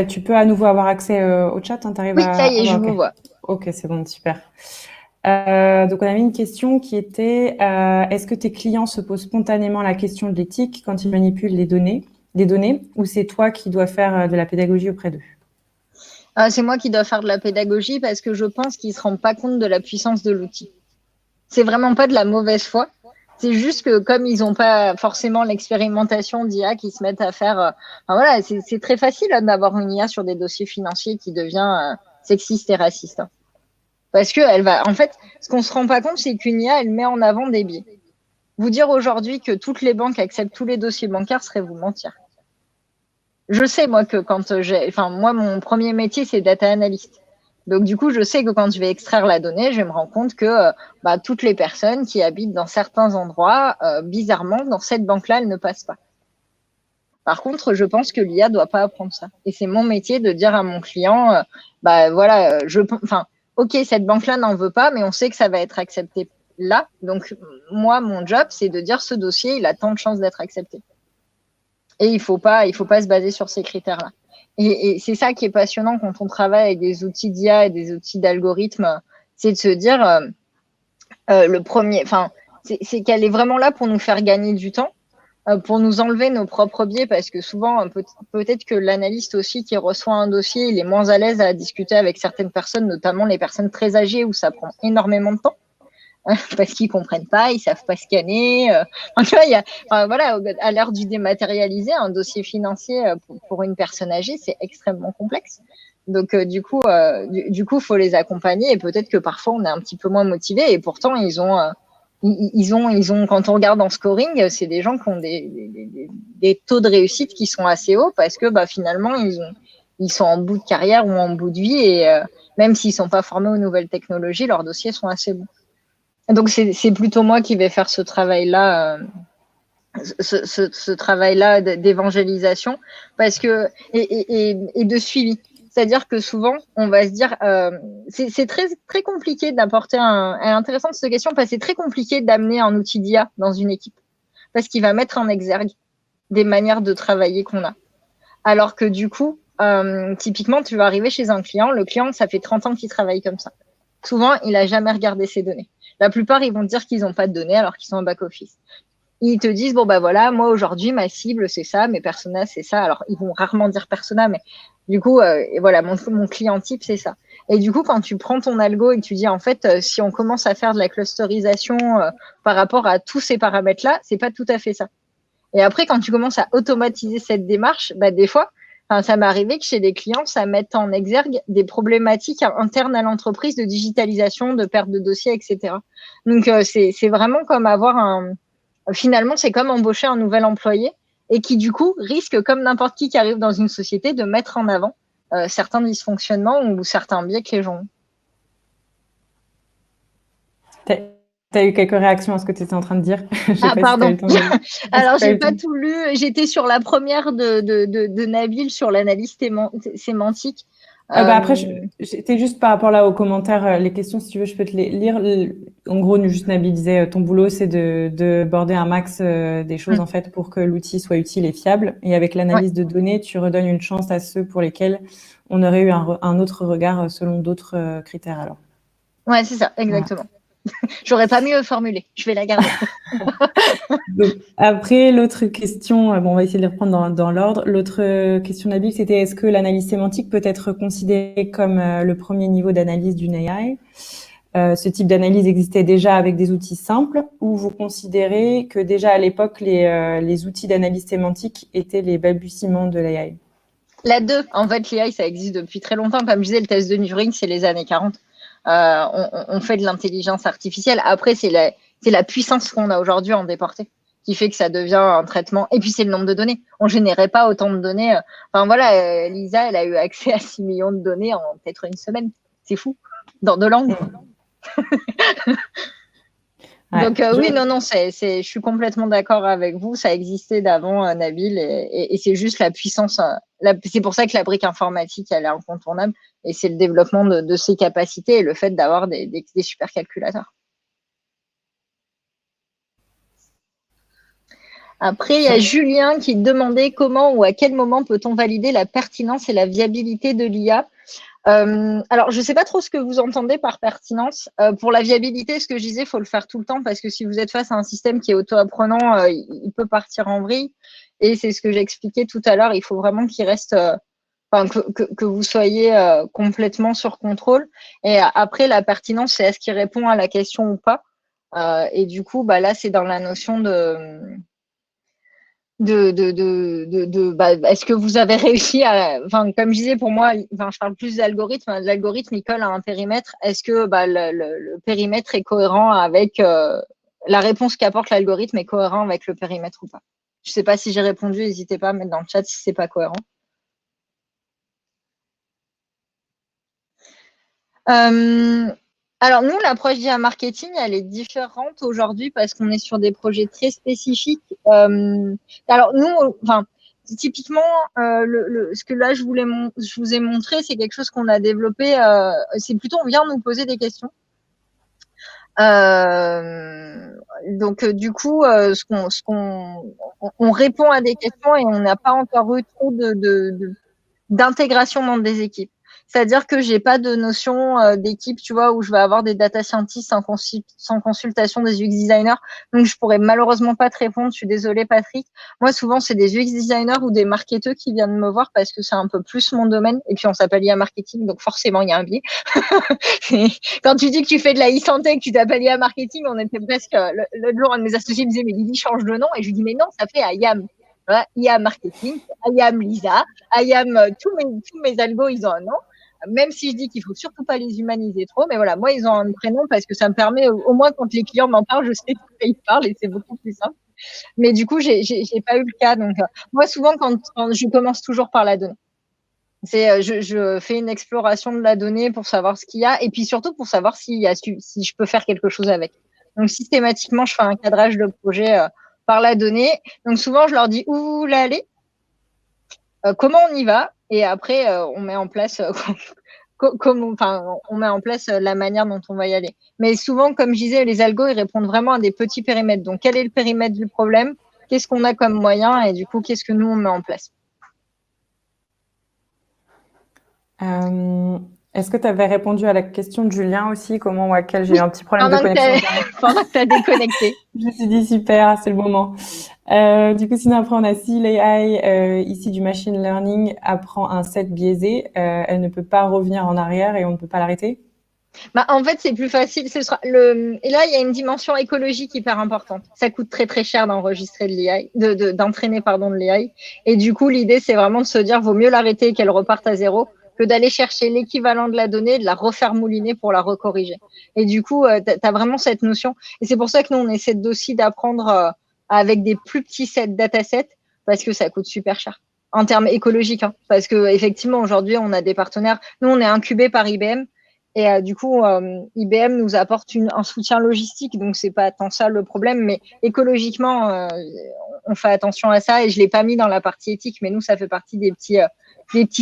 tu peux à nouveau avoir accès au chat, hein, Oui, ça y est, je vous vois. Ok, c'est bon, super. Donc, on avait une question qui était est-ce que tes clients se posent spontanément la question de l'éthique quand ils manipulent les données, ou c'est toi qui dois faire de la pédagogie auprès d'eux? C'est moi qui dois faire de la pédagogie parce que je pense qu'ils ne se rendent pas compte de la puissance de l'outil. C'est vraiment pas de la mauvaise foi. C'est juste que comme ils n'ont pas forcément l'expérimentation d'IA qui se mettent à faire... voilà, c'est très facile d'avoir une IA sur des dossiers financiers qui devient sexiste et raciste. Hein. Parce que elle va... En fait, ce qu'on ne se rend pas compte, c'est qu'une IA, elle met en avant des biais. Vous dire aujourd'hui que toutes les banques acceptent tous les dossiers bancaires serait vous mentir. Je sais, moi, que quand moi, mon premier métier, c'est data analyst. Donc, du coup, je sais que quand je vais extraire la donnée, je me rends compte que toutes les personnes qui habitent dans certains endroits, bizarrement, dans cette banque-là, elles ne passent pas. Par contre, je pense que l'IA doit pas apprendre ça. Et c'est mon métier de dire à mon client, ok, cette banque-là n'en veut pas, mais on sait que ça va être accepté là. Donc, moi, mon job, c'est de dire ce dossier, il a tant de chances d'être accepté. Et il faut pas se baser sur ces critères-là. Et c'est ça qui est passionnant quand on travaille avec des outils d'IA et des outils d'algorithme, c'est de se dire c'est qu'elle est vraiment là pour nous faire gagner du temps, pour nous enlever nos propres biais, parce que souvent, peut-être que l'analyste aussi qui reçoit un dossier, il est moins à l'aise à discuter avec certaines personnes, notamment les personnes très âgées où ça prend énormément de temps. Parce qu'ils comprennent pas, ils savent pas scanner. Tu vois, à l'heure du dématérialisé, un dossier financier pour une personne âgée, c'est extrêmement complexe. Donc du coup, faut les accompagner et peut-être que parfois on est un petit peu moins motivé et pourtant ils ont ils ont, quand on regarde en scoring, c'est des gens qui ont des taux de réussite qui sont assez hauts parce que finalement, ils sont en bout de carrière ou en bout de vie et même s'ils sont pas formés aux nouvelles technologies, leurs dossiers sont assez bons. Donc, c'est plutôt moi qui vais faire ce travail-là. Ce travail-là d'évangélisation parce que et de suivi. C'est-à-dire que souvent, on va se dire, c'est très, très compliqué d'apporter intéressante cette question parce que c'est très compliqué d'amener un outil d'IA dans une équipe parce qu'il va mettre en exergue des manières de travailler qu'on a. Alors que du coup, typiquement, tu vas arriver chez un client, le client, ça fait 30 ans qu'il travaille comme ça. Souvent, il a jamais regardé ses données. La plupart, ils vont dire qu'ils n'ont pas de données alors qu'ils sont en back-office. Ils te disent, bon, voilà, moi, aujourd'hui, ma cible, c'est ça, mes personas, c'est ça. Alors, ils vont rarement dire persona, mais du coup, voilà, mon client type, c'est ça. Et du coup, quand tu prends ton algo et que tu dis, en fait, si on commence à faire de la clusterisation par rapport à tous ces paramètres-là, c'est pas tout à fait ça. Et après, quand tu commences à automatiser cette démarche, des fois, ça m'est arrivé que chez des clients, ça mette en exergue des problématiques internes à l'entreprise de digitalisation, de perte de dossiers, etc. Donc, c'est vraiment comme avoir finalement, c'est comme embaucher un nouvel employé et qui, du coup, risque, comme n'importe qui arrive dans une société, de mettre en avant certains dysfonctionnements ou certains biais que les gens ont. T'as eu quelques réactions à ce que tu étais en train de dire? Pardon. Alors, j'ai pas tout lu. J'étais sur la première de Nabil sur l'analyse sémantique. Après, c'était juste par rapport là aux commentaires, les questions, si tu veux, je peux te les lire. En gros, juste Nabil disait, ton boulot, c'est de border un max des choses, en fait, pour que l'outil soit utile et fiable. Et avec l'analyse de données, tu redonnes une chance à ceux pour lesquels on aurait eu un autre regard selon d'autres critères, alors. Ouais, c'est ça, exactement. Voilà. J'aurais pas mieux formulé. Je vais la garder. Donc, après, l'autre question, on va essayer de les reprendre dans l'ordre. L'autre question Nabil, c'était est-ce que l'analyse sémantique peut être considérée comme le premier niveau d'analyse d'une AI? Ce type d'analyse existait déjà avec des outils simples ou vous considérez que déjà à l'époque, les outils d'analyse sémantique étaient les balbutiements de l'AI? La 2, en fait, l'AI, ça existe depuis très longtemps. Comme je disais, le test de Turing, c'est les années 40. On fait de l'intelligence artificielle. Après, c'est la puissance qu'on a aujourd'hui en déporté qui fait que ça devient un traitement. Et puis, c'est le nombre de données. On générait pas autant de données. Enfin, voilà, Lisa, elle a eu accès à 6 millions de données en peut-être une semaine. C'est fou. Dans 2 langues. Ouais, donc oui, non, je suis complètement d'accord avec vous. Ça existait d'avant, Nabil, et c'est juste la puissance. C'est pour ça que la brique informatique, elle est incontournable, et c'est le développement de ses capacités et le fait d'avoir des supercalculateurs. Après, il y a Julien qui demandait comment ou à quel moment peut-on valider la pertinence et la viabilité de l'IA. Alors, je ne sais pas trop ce que vous entendez par pertinence. Pour la viabilité, ce que je disais, il faut le faire tout le temps parce que si vous êtes face à un système qui est auto-apprenant, il peut partir en vrille. Et c'est ce que j'expliquais tout à l'heure. Il faut vraiment qu'il reste, que vous soyez complètement sur contrôle. Et après, la pertinence, c'est est-ce qu'il répond à la question ou pas. Et du coup, là, c'est dans la notion est-ce que vous avez réussi à, comme je disais, pour moi, je parle plus d'algorithme. L'algorithme, il colle à un périmètre. Est-ce que le périmètre est cohérent avec la réponse qu'apporte l'algorithme est cohérent avec le périmètre ou pas? Je sais pas si j'ai répondu. N'hésitez pas à mettre dans le chat si c'est pas cohérent. Alors nous, l'approche d'IA marketing, elle est différente aujourd'hui parce qu'on est sur des projets très spécifiques. Alors nous, typiquement, ce que là je vous ai montré, c'est quelque chose qu'on a développé. C'est plutôt on vient nous poser des questions. Donc du coup, on répond à des questions et on n'a pas encore eu trop d'intégration dans des équipes. C'est-à-dire que j'ai pas de notion d'équipe, tu vois, où je vais avoir des data scientists sans consultation des UX designers. Donc, je pourrais malheureusement pas te répondre. Je suis désolée, Patrick. Moi, souvent, c'est des UX designers ou des marketeurs qui viennent me voir parce que c'est un peu plus mon domaine. Et puis, on s'appelle IA marketing, donc forcément, il y a un biais. Quand tu dis que tu fais de la e-santé et que tu t'appelles IA marketing, on était presque, l'autre jour, un de mes associés me disait, mais Lily, change de nom. Et je lui dis, mais non, ça fait IAM. Voilà, IAM marketing, IAM Lisa, IAM, tous mes algos, ils ont un nom. même si je dis qu'il faut surtout pas les humaniser trop, mais voilà, moi, ils ont un prénom parce que ça me permet, au moins, quand les clients m'en parlent, je sais de quoi ils parlent et c'est beaucoup plus simple. Mais du coup, j'ai pas eu le cas. Donc, moi, souvent, quand je commence toujours par la donnée. Je fais une exploration de la donnée pour savoir ce qu'il y a et puis surtout pour savoir si je peux faire quelque chose avec. Donc, systématiquement, je fais un cadrage de projet par la donnée. Donc, souvent, je leur dis où vous voulez aller, comment on y va, et après, on met en place on met en place la manière dont on va y aller. Mais souvent, comme je disais, les algos, ils répondent vraiment à des petits périmètres. Donc, quel est le périmètre du problème? Qu'est-ce qu'on a comme moyen? Et du coup, qu'est-ce que nous, on met en place? Est-ce que tu avais répondu à la question de Julien aussi, comment ou à quel j'ai eu un petit problème de Pendant connexion pendant que tu as déconnecté. Je me suis dit super, c'est le moment. Du coup, sinon après on a si l'AI ici du machine learning apprend un set biaisé, elle ne peut pas revenir en arrière et on ne peut pas l'arrêter. Bah, en fait, c'est plus facile. Et là, il y a une dimension écologique hyper importante. Ça coûte très très cher d'enregistrer de l'AI, d'entraîner pardon de l'AI. Et du coup, l'idée, c'est vraiment de se dire, vaut mieux l'arrêter et qu'elle reparte à zéro que d'aller chercher l'équivalent de la donnée, de la refaire mouliner pour la recorriger. Et du coup, tu as vraiment cette notion. Et c'est pour ça que nous, on essaie aussi d'apprendre avec des plus petits datasets parce que ça coûte super cher en termes écologiques. Hein, parce que effectivement, aujourd'hui, on a des partenaires. Nous, on est incubé par IBM. Et du coup, IBM nous apporte un soutien logistique, donc c'est pas tant ça le problème, mais écologiquement, on fait attention à ça. Et je l'ai pas mis dans la partie éthique, mais nous, ça fait partie des petits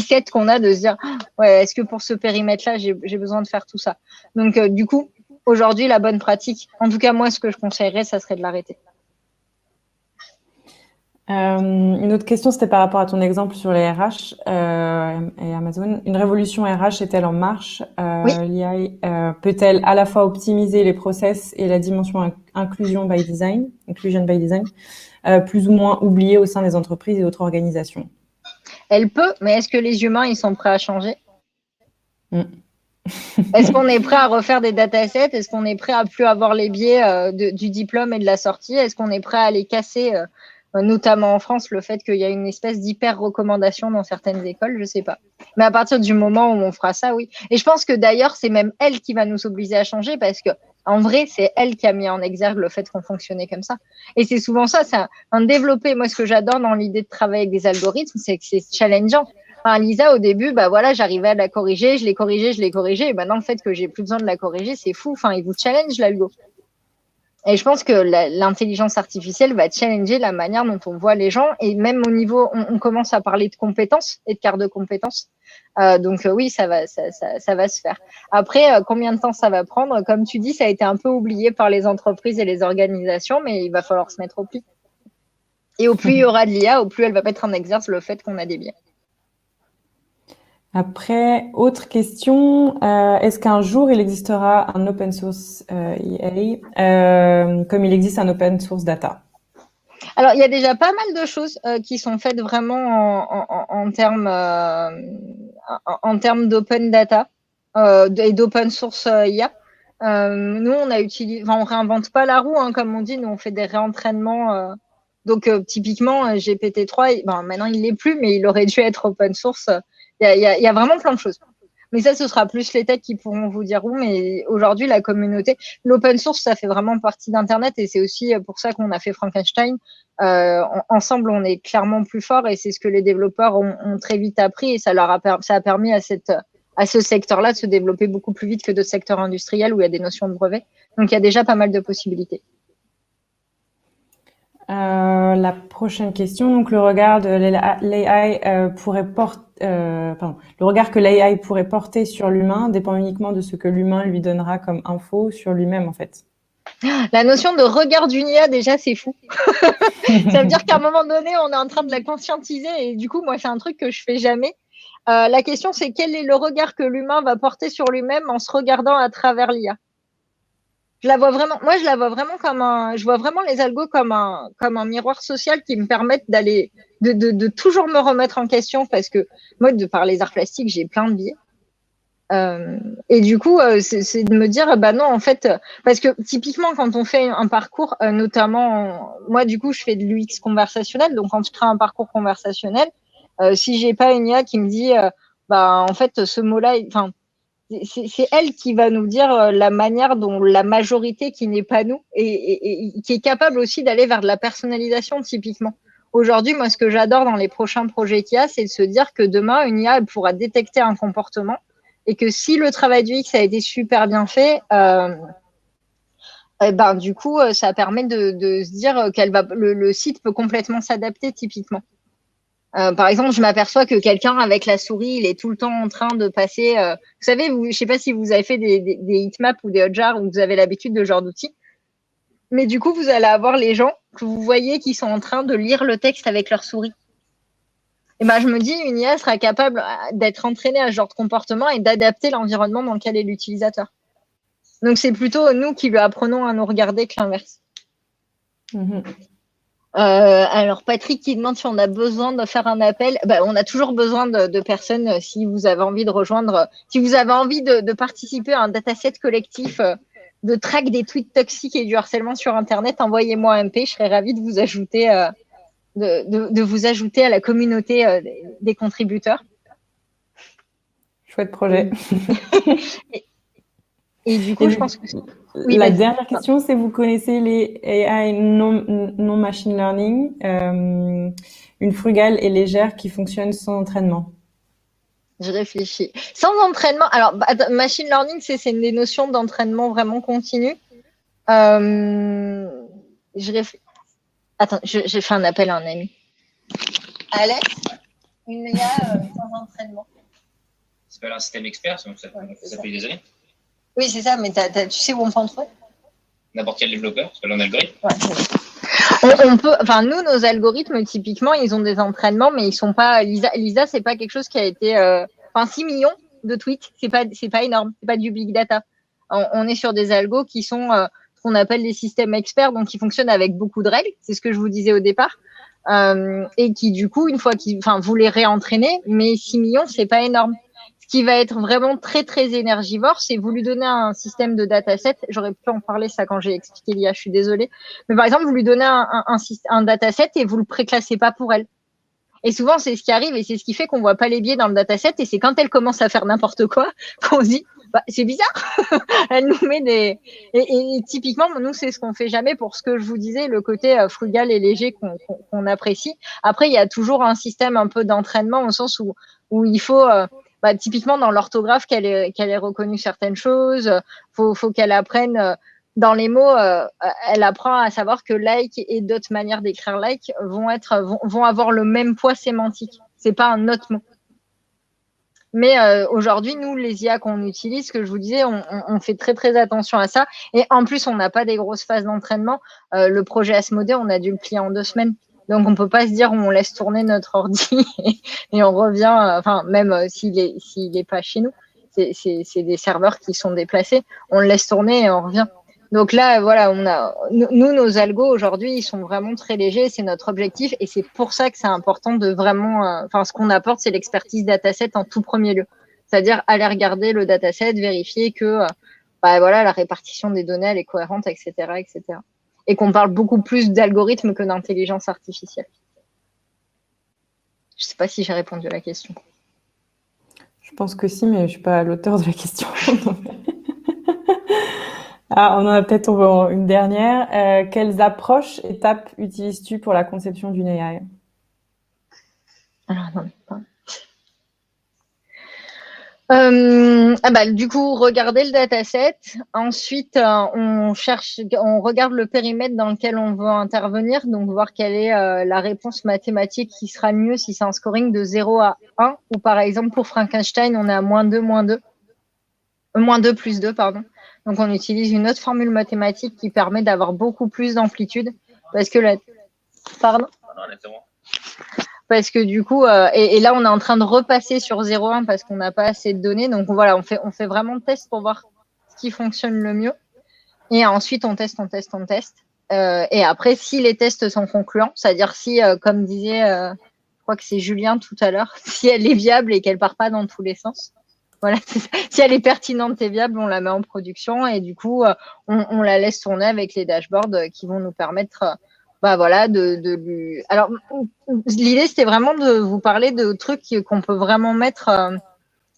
sets qu'on a de se dire, ouais, est-ce que pour ce périmètre-là, j'ai besoin de faire tout ça? Donc, du coup, aujourd'hui, la bonne pratique, en tout cas moi, ce que je conseillerais, ça serait de l'arrêter. Une autre question, c'était par rapport à ton exemple sur les RH et Amazon. Une révolution RH est-elle en marche? Oui. L'IA peut-elle à la fois optimiser les process et la dimension inclusion by design, plus ou moins oubliée au sein des entreprises et autres organisations? Elle peut, mais est-ce que les humains, ils sont prêts à changer? Est-ce qu'on est prêt à refaire des datasets? Est-ce qu'on est prêt à plus avoir les biais du diplôme et de la sortie? Est-ce qu'on est prêt à les casser, notamment en France, le fait qu'il y a une espèce d'hyper recommandation dans certaines écoles? Je sais pas. Mais à partir du moment où on fera ça, oui. Et je pense que d'ailleurs, c'est même elle qui va nous obliger à changer parce que en vrai, c'est elle qui a mis en exergue le fait qu'on fonctionnait comme ça. Et c'est souvent ça, c'est un développé. Moi, ce que j'adore dans l'idée de travailler avec des algorithmes, c'est que c'est challengeant. Enfin, Lisa, au début, bah voilà, j'arrivais à la corriger, je l'ai corrigée. Et maintenant, le fait que j'ai plus besoin de la corriger, c'est fou. Enfin, il vous challenge l'algo. Et je pense que l'intelligence artificielle va challenger la manière dont on voit les gens. Et même au niveau, on commence à parler de compétences et de cartes de compétences. Donc oui, ça va se faire. Après, combien de temps ça va prendre? Comme tu dis, ça a été un peu oublié par les entreprises et les organisations, mais il va falloir se mettre au pli. Et au plus il y aura de l'IA, au plus elle va mettre en exergue le fait qu'on a des biais. Après, autre question, est-ce qu'un jour il existera un open source EA comme il existe un open source data? Alors, il y a déjà pas mal de choses qui sont faites vraiment en termes d'open data et d'open source IA. Nous, on réinvente pas la roue, hein, comme on dit. Nous, on fait des réentraînements. Donc, typiquement, GPT-3, maintenant, il l'est plus, mais il aurait dû être open source. Il y a vraiment plein de choses. Mais ça, ce sera plus les techs qui pourront vous dire où. Mais aujourd'hui, la communauté, l'open source, ça fait vraiment partie d'Internet et c'est aussi pour ça qu'on a fait Frankenstein. Ensemble, on est clairement plus fort et c'est ce que les développeurs ont très vite appris et ça a permis à ce secteur-là de se développer beaucoup plus vite que d'autres secteurs industriels où il y a des notions de brevet. Donc, il y a déjà pas mal de possibilités. La prochaine question, donc le regard de l'AI le regard que l'AI pourrait porter sur l'humain dépend uniquement de ce que l'humain lui donnera comme info sur lui-même en fait. La notion de regard d'une IA, déjà, c'est fou. Ça veut dire qu'à un moment donné, on est en train de la conscientiser et du coup, moi, c'est un truc que je fais jamais. La question, c'est quel est le regard que l'humain va porter sur lui-même en se regardant à travers l'IA? Je la vois vraiment je vois vraiment les algos comme un miroir social qui me permettent de toujours me remettre en question parce que moi, de par les arts plastiques, j'ai plein de biais. Et du coup, c'est de me dire, bah non, en fait, parce que typiquement, quand on fait un parcours, notamment, moi, du coup, je fais de l'UX conversationnel. Donc, quand je crée un parcours conversationnel, si j'ai pas une IA qui me dit, en fait, ce mot-là, enfin, c'est elle qui va nous dire la manière dont la majorité qui n'est pas nous et qui est capable aussi d'aller vers de la personnalisation typiquement. Aujourd'hui, moi, ce que j'adore dans les prochains projets IA, c'est de se dire que demain, une IA elle pourra détecter un comportement et que si le travail du X a été super bien fait, du coup, ça permet de se dire qu'elle va, le site peut complètement s'adapter typiquement. Par exemple, je m'aperçois que quelqu'un avec la souris, il est tout le temps en train de passer. Vous savez, je sais pas si vous avez fait des heatmaps ou des hotjars où vous avez l'habitude de ce genre d'outils. Mais du coup, vous allez avoir les gens que vous voyez qui sont en train de lire le texte avec leur souris. Et ben, je me dis, une IA sera capable d'être entraînée à ce genre de comportement et d'adapter l'environnement dans lequel est l'utilisateur. Donc, c'est plutôt nous qui lui apprenons à nous regarder que l'inverse. Alors, Patrick qui demande si on a besoin de faire un appel. On a toujours besoin de personnes si vous avez envie de rejoindre, si vous avez envie de participer à un dataset collectif de track des tweets toxiques et du harcèlement sur Internet, envoyez-moi un MP. Je serais ravie de vous ajouter, de vous ajouter à la communauté des contributeurs. Chouette projet. Et du coup, je pense que... Oui, la dernière question, c'est vous connaissez les AI non machine learning, une frugale et légère qui fonctionne sans entraînement. Je réfléchis. Sans entraînement, alors machine learning, c'est des notions d'entraînement vraiment continu. Attends, j'ai fait un appel à un ami. Alex, une IA sans entraînement. C'est pas un système expert, ça fait des années. Oui, c'est ça, mais tu sais où on peut en trouver? N'importe quel développeur, c'est pas un algorithme. Ouais, nous, nos algorithmes, typiquement, ils ont des entraînements, mais ils sont pas. Lisa, c'est pas quelque chose qui a été. 6 millions de tweets, c'est pas énorme, c'est pas du big data. On est sur des algos qui sont ce qu'on appelle des systèmes experts, donc qui fonctionnent avec beaucoup de règles. C'est ce que je vous disais au départ. Et qui, du coup, une fois vous les réentraînez, mais 6 millions, c'est pas énorme. Ce qui va être vraiment très, très énergivore, c'est vous lui donnez un système de dataset. J'aurais pu en parler ça quand j'ai expliqué l'IA, je suis désolée. Mais par exemple, vous lui donnez un dataset et vous le préclassez pas pour elle. Et souvent, c'est ce qui arrive et c'est ce qui fait qu'on voit pas les biais dans le dataset. Et c'est quand elle commence à faire n'importe quoi qu'on se dit, c'est bizarre. Elle nous met des... Et typiquement, nous, c'est ce qu'on fait jamais pour ce que je vous disais, le côté frugal et léger qu'on apprécie. Après, il y a toujours un système un peu d'entraînement au sens où il faut... typiquement dans l'orthographe qu'elle ait reconnu certaines choses, faut qu'elle apprenne dans les mots, elle apprend à savoir que like et d'autres manières d'écrire like vont avoir le même poids sémantique. C'est pas un autre mot. Mais aujourd'hui, nous, les IA qu'on utilise, ce que je vous disais, on fait très très attention à ça. Et en plus, on n'a pas des grosses phases d'entraînement. Le projet Asmodée, on a dû le plier en 2 semaines. Donc, on peut pas se dire on laisse tourner notre ordi et on revient, même s'il est pas chez nous, c'est des serveurs qui sont déplacés. On le laisse tourner et on revient. Donc là, voilà, nous, nos algos aujourd'hui, ils sont vraiment très légers. C'est notre objectif et c'est pour ça que c'est important de vraiment, ce qu'on apporte, c'est l'expertise dataset en tout premier lieu. C'est-à-dire aller regarder le dataset, vérifier que, la répartition des données, elle est cohérente, etc., etc. Et qu'on parle beaucoup plus d'algorithmes que d'intelligence artificielle. Je ne sais pas si j'ai répondu à la question. Je pense que si, mais je ne suis pas l'auteur de la question. On en a peut-être une dernière. Quelles approches, étapes utilises-tu pour la conception d'une AI? Alors, non, pas. Du coup, regardez le dataset. Ensuite, on regarde le périmètre dans lequel on veut intervenir, donc voir quelle est la réponse mathématique qui sera le mieux si c'est un scoring de 0 à 1, ou par exemple pour Frankenstein, on est à -2, -2 plus 2, pardon. Donc, on utilise une autre formule mathématique qui permet d'avoir beaucoup plus d'amplitude, parce que Pardon ? Parce que du coup, et là, on est en train de repasser sur 0,1 parce qu'on n'a pas assez de données. Donc voilà, on fait vraiment le test pour voir ce qui fonctionne le mieux. Et ensuite, on teste. Et après, si les tests sont concluants, c'est-à-dire si, comme disait, je crois que c'est Julien tout à l'heure, si elle est viable et qu'elle part pas dans tous les sens. Voilà, si elle est pertinente et viable, on la met en production et du coup, on la laisse tourner avec les dashboards qui vont nous permettre... Alors, l'idée, c'était vraiment de vous parler de trucs qu'on peut vraiment mettre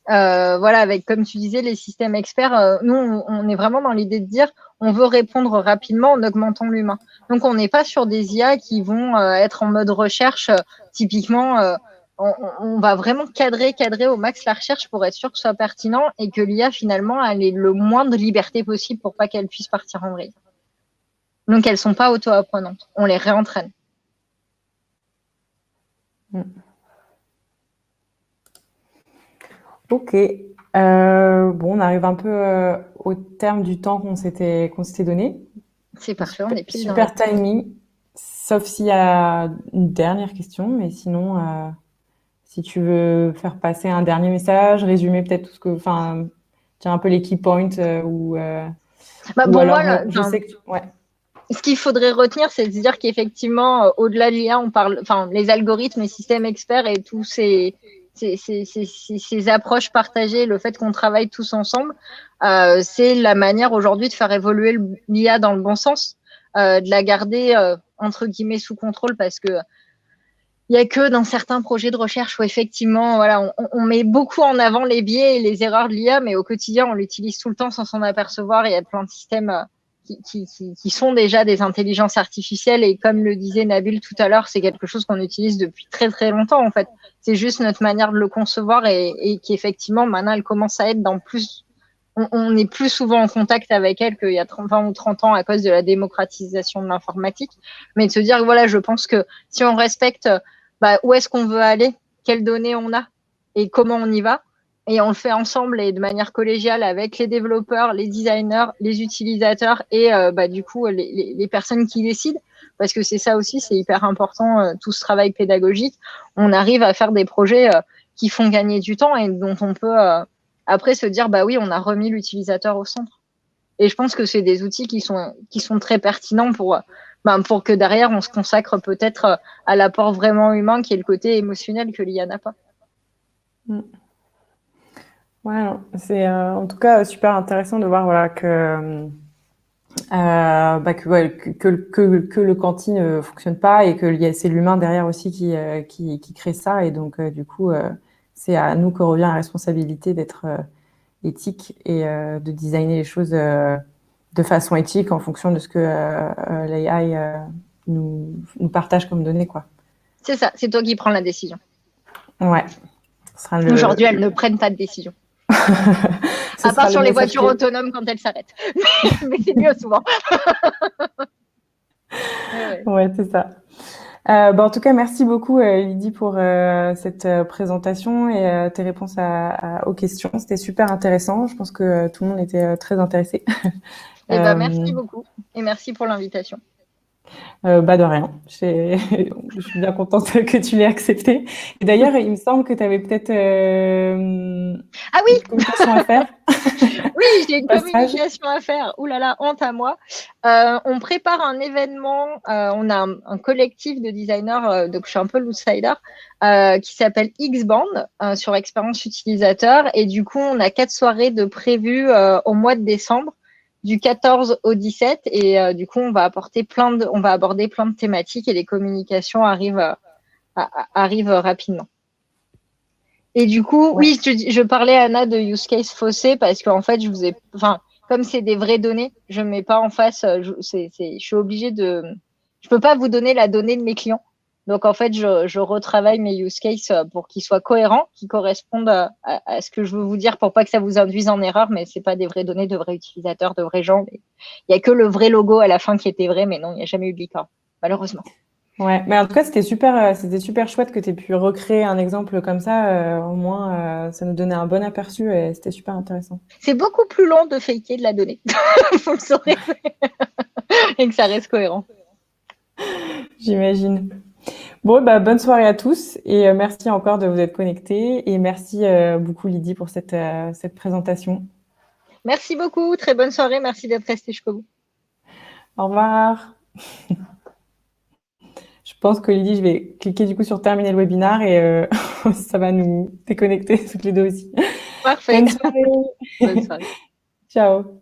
Voilà, avec, comme tu disais, les systèmes experts, nous, on est vraiment dans l'idée de dire, on veut répondre rapidement en augmentant l'humain. Donc, on n'est pas sur des IA qui vont être en mode recherche. Typiquement, on va vraiment cadrer au max la recherche pour être sûr que ce soit pertinent et que l'IA, finalement, elle ait le moins de liberté possible pour pas qu'elle puisse partir en vrille. Donc, elles sont pas auto-apprenantes. On les réentraîne. Ok. Bon, on arrive un peu au terme du temps qu'on s'était donné. C'est parfait, on est pile dans Super timing. Sauf s'il y a une dernière question, mais sinon, si tu veux faire passer un dernier message, résumer peut-être tout ce que, enfin, tiens un peu les key points ou pour alors, moi, je sais que, ouais. Ce qu'il faudrait retenir, c'est de se dire qu'effectivement, au-delà de l'IA, on parle, enfin, les algorithmes, les systèmes experts et tous ces approches partagées, le fait qu'on travaille tous ensemble, c'est la manière aujourd'hui de faire évoluer l'IA dans le bon sens, de la garder entre guillemets sous contrôle, parce que il y a que dans certains projets de recherche où effectivement, voilà, on met beaucoup en avant les biais et les erreurs de l'IA, mais au quotidien, on l'utilise tout le temps sans s'en apercevoir. Il y a plein de systèmes qui sont déjà des intelligences artificielles, et comme le disait Nabil tout à l'heure, c'est quelque chose qu'on utilise depuis très très longtemps en fait. C'est juste notre manière de le concevoir et qui effectivement maintenant elle commence à être dans plus, on est plus souvent en contact avec elle qu'il y a 20 ou 30 ans à cause de la démocratisation de l'informatique. Mais de se dire, voilà, je pense que si on respecte où est-ce qu'on veut aller, quelles données on a et comment on y va, et on le fait ensemble et de manière collégiale avec les développeurs, les designers, les utilisateurs et du coup les personnes qui décident, parce que c'est ça aussi, c'est hyper important, tout ce travail pédagogique. On arrive à faire des projets qui font gagner du temps et dont on peut après se dire, bah oui, on a remis l'utilisateur au centre. Et je pense que c'est des outils qui sont très pertinents pour que derrière, on se consacre peut-être à l'apport vraiment humain, qui est le côté émotionnel que l'IA n'a pas. Ouais, c'est en tout cas super intéressant de voir, voilà, que le quanti ne fonctionne pas et que c'est l'humain derrière aussi qui crée ça, et donc du coup c'est à nous que revient la responsabilité d'être éthique et de designer les choses de façon éthique en fonction de ce que l'AI nous partage comme données, quoi. C'est ça, c'est toi qui prends la décision. Ouais. Aujourd'hui, elles ne prennent pas de décision. À part sur les voitures autonomes quand elles s'arrêtent. Mais c'est mieux souvent. Ouais, c'est ça. En tout cas, merci beaucoup Lydie pour cette présentation et tes réponses aux questions. C'était super intéressant. Je pense que tout le monde était très intéressé. Merci beaucoup et merci pour l'invitation. De rien. Je suis bien contente que tu l'aies accepté. Et d'ailleurs, il me semble que tu avais peut-être ah oui, une communication à faire. Oui, j'ai une communication à faire. Ouh là là, honte à moi. On prépare un événement. On a un collectif de designers, donc je suis un peu l'outsider, qui s'appelle X-Band sur expérience utilisateur. Et du coup, on a 4 soirées de prévues au mois de décembre, du 14 au 17. Et du coup, on va aborder plein de thématiques et les communications arrivent rapidement. Et du coup, oui, je parlais, Anna, de use case faussé parce qu'en fait, comme c'est des vraies données, je mets pas en face, je suis obligée je peux pas vous donner la donnée de mes clients. Donc, en fait, je retravaille mes use cases pour qu'ils soient cohérents, qu'ils correspondent à ce que je veux vous dire pour pas que ça vous induise en erreur, mais c'est pas des vraies données de vrais utilisateurs, de vrais gens. Il y a que le vrai logo à la fin qui était vrai, mais non, il n'y a jamais eu de licorne, malheureusement. Ouais, mais en tout cas, c'était super chouette que tu aies pu recréer un exemple comme ça. Au moins, ça nous donnait un bon aperçu et c'était super intéressant. C'est beaucoup plus long de faker de la donnée. Vous le saurez. Et que ça reste cohérent. J'imagine. Bon, bonne soirée à tous et merci encore de vous être connectés et merci beaucoup Lydie pour cette présentation. Merci beaucoup, très bonne soirée, merci d'être resté jusqu'au bout. Au revoir. Je pense que Lydie, je vais cliquer du coup sur terminer le webinaire et ça va nous déconnecter toutes les deux aussi. Parfait. Bonne soirée. Bonne soirée. Ciao.